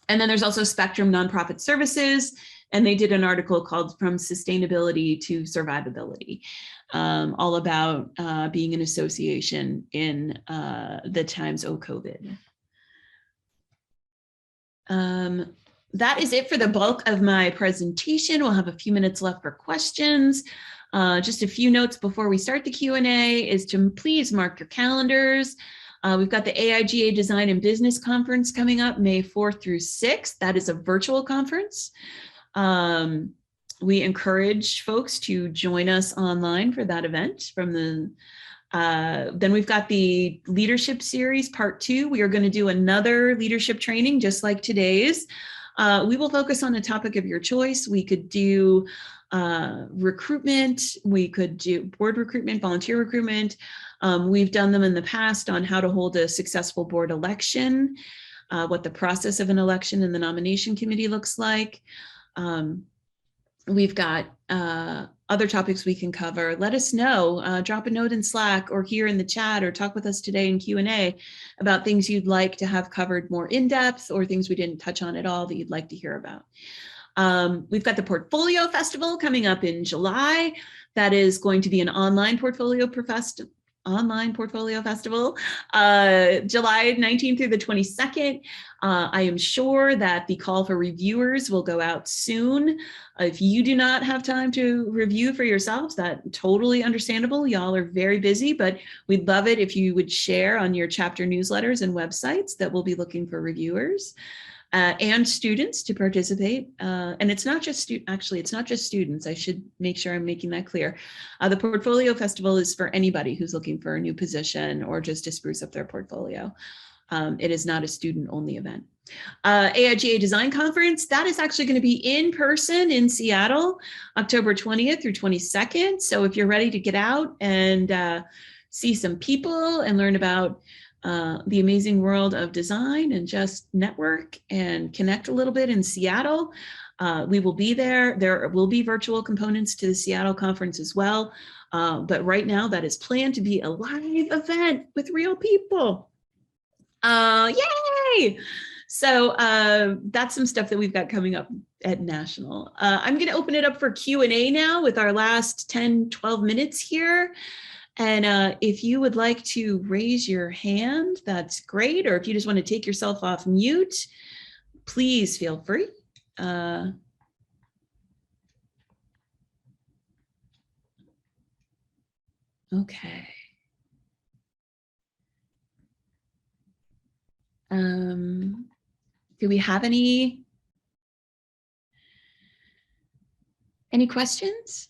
[SPEAKER 1] then there's also Spectrum Nonprofit Services, and they did an article called From Sustainability to Survivability, all about being an association in the times of COVID. That is it for the bulk of my presentation. We'll have a few minutes left for questions. Just a few notes before we start the Q&A is to please mark your calendars. We've got the AIGA Design and Business Conference coming up May 4th through 6th. That is a virtual conference. We encourage folks to join us online for that event. Then we've got the Leadership Series Part 2. We are going to do another leadership training just like today's. We will focus on a topic of your choice. We could do recruitment, we could do board recruitment, volunteer recruitment. We've done them in the past on how to hold a successful board election, what the process of an election in the nomination committee looks like. We've got other topics we can cover. Let us know, drop a note in Slack or here in the chat, or talk with us today in Q&A about things you'd like to have covered more in depth, or things we didn't touch on at all that you'd like to hear about. We've got the Portfolio Festival coming up in July. That is going to be an online portfolio festival, July 19th through the 22nd. I am sure that the call for reviewers will go out soon. If you do not have time to review for yourselves, that's totally understandable. Y'all are very busy, but we'd love it if you would share on your chapter newsletters and websites that we'll be looking for reviewers. And students to participate. And it's not just it's not just students. I should make sure I'm making that clear. The Portfolio Festival is for anybody who's looking for a new position or just to spruce up their portfolio. It is not a student-only event. AIGA Design Conference, that is actually going to be in person in Seattle, October 20th through 22nd. So if you're ready to get out and see some people and learn about the amazing world of design and just network and connect a little bit in Seattle, we will be there. There will be virtual components to the Seattle conference as well. But right now that is planned to be a live event with real people. Yay! So that's some stuff that we've got coming up at National. I'm going to open it up for Q&A now with our last 10, 12 minutes here. And if you would like to raise your hand, that's great. Or if you just want to take yourself off mute, please feel free. Okay. Do we have any questions?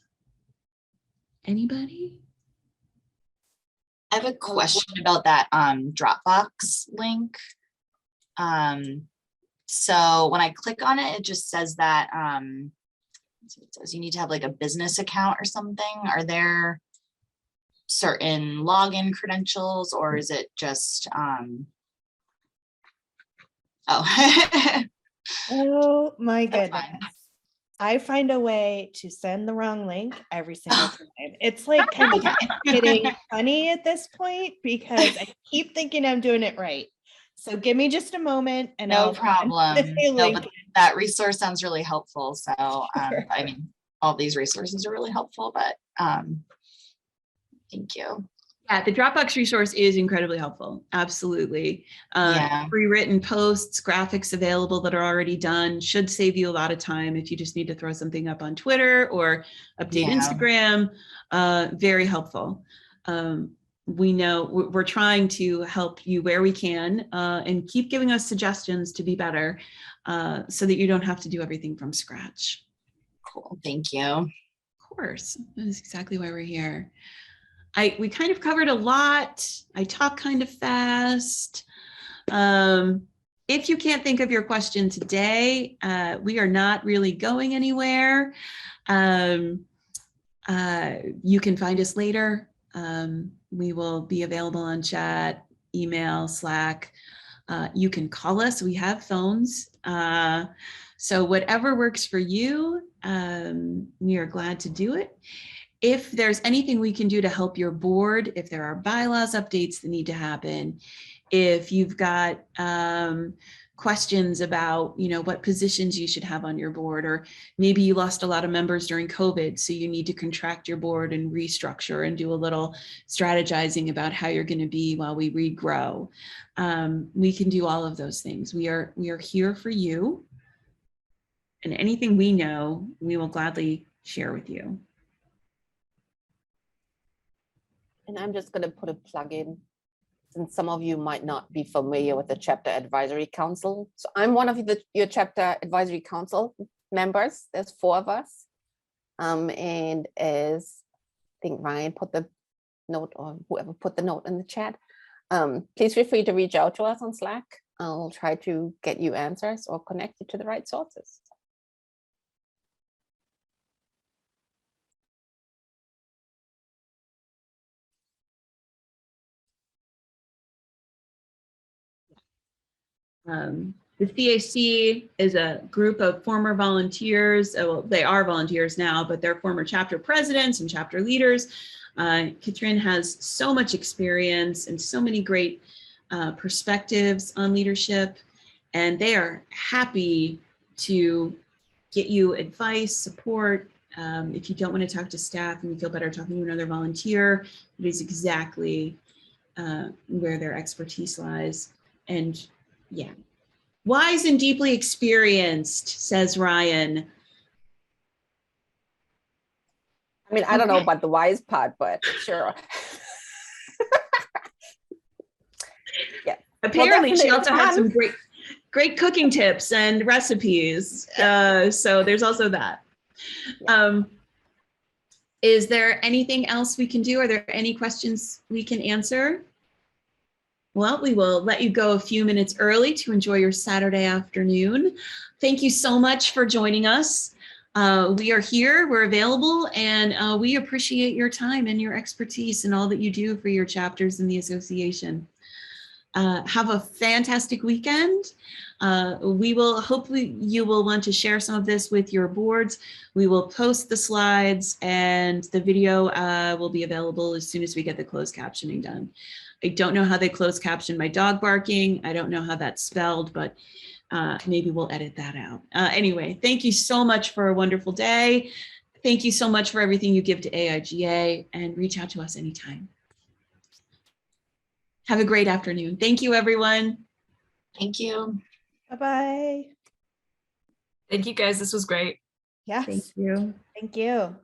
[SPEAKER 1] Anybody?
[SPEAKER 2] I have a question about that Dropbox link. So when I click on it, it just says that it says you need to have like a business account or something. Are there certain login credentials, or is it just oh
[SPEAKER 4] Oh my
[SPEAKER 2] That's
[SPEAKER 4] goodness.
[SPEAKER 2] fine.
[SPEAKER 4] I find a way to send the wrong link every single time. It's like kind of getting funny at this point because I keep thinking I'm doing it right. So give me just a moment and
[SPEAKER 2] No
[SPEAKER 4] I'll
[SPEAKER 2] problem.
[SPEAKER 4] send the
[SPEAKER 2] No,
[SPEAKER 4] link.
[SPEAKER 2] but that resource sounds really helpful. So
[SPEAKER 4] Sure.
[SPEAKER 2] I mean, all these resources are really helpful, but thank you.
[SPEAKER 1] Yeah, the Dropbox resource is incredibly helpful. Absolutely.
[SPEAKER 2] Yeah.
[SPEAKER 1] Pre-written posts, graphics available that are already done should save you a lot of time if you just need to throw something up on Twitter or update
[SPEAKER 2] Yeah.
[SPEAKER 1] Instagram. Very helpful. We know we're trying to help you where we can and keep giving us suggestions to be better so that you don't have to do everything from scratch.
[SPEAKER 2] Cool. Thank you.
[SPEAKER 1] Of course. That is exactly why we're here. We kind of covered a lot. I talk kind of fast. If you can't think of your question today, we are not really going anywhere. You can find us later. We will be available on chat, email, Slack. You can call us. We have phones. So whatever works for you, we are glad to do it. If there's anything we can do to help your board, if there are bylaws updates that need to happen, if you've got questions about, what positions you should have on your board, or maybe you lost a lot of members during COVID, so you need to contract your board and restructure and do a little strategizing about how you're going to be while we regrow. We can do all of those things. We are here for you, and anything we know, we will gladly share with you.
[SPEAKER 5] And I'm just going to put a plug in, since some of you might not be familiar with the Chapter Advisory Council. So I'm one of your Chapter Advisory Council members. There's 4 of us. And as I think Ryan put the note, or whoever put the note in the chat, please feel free to reach out to us on Slack. I'll try to get you answers or connect you to the right sources.
[SPEAKER 1] The CAC is a group of former volunteers. Well, they are volunteers now, but they're former chapter presidents and chapter leaders. Katrin has so much experience and so many great perspectives on leadership, and they are happy to get you advice, support. If you don't want to talk to staff and you feel better talking to another volunteer, it is exactly where their expertise lies. And yeah, wise and deeply experienced, says Ryan.
[SPEAKER 5] I mean, I don't know about the wise part, but sure. Yeah.
[SPEAKER 1] Apparently, she also had some
[SPEAKER 5] fun.
[SPEAKER 1] great cooking tips and recipes. So there's also that.
[SPEAKER 5] Yeah.
[SPEAKER 1] Is there anything else we can do? Are there any questions we can answer? Well, we will let you go a few minutes early to enjoy your Saturday afternoon. Thank you so much for joining us. We are here, we're available, and we appreciate your time and your expertise and all that you do for your chapters in the association. Have a fantastic weekend. We will hopefully you will want to share some of this with your boards. We will post the slides, and the video will be available as soon as we get the closed captioning done. I don't know how they closed caption my dog barking. I don't know how that's spelled, but maybe we'll edit that out. Anyway, thank you so much for a wonderful day. Thank you so much for everything you give to AIGA, and reach out to us anytime. Have a great afternoon. Thank you, everyone.
[SPEAKER 2] Thank you.
[SPEAKER 4] Bye-bye.
[SPEAKER 6] Thank you guys. This was great.
[SPEAKER 4] Yes,
[SPEAKER 1] Thank you.
[SPEAKER 4] thank you.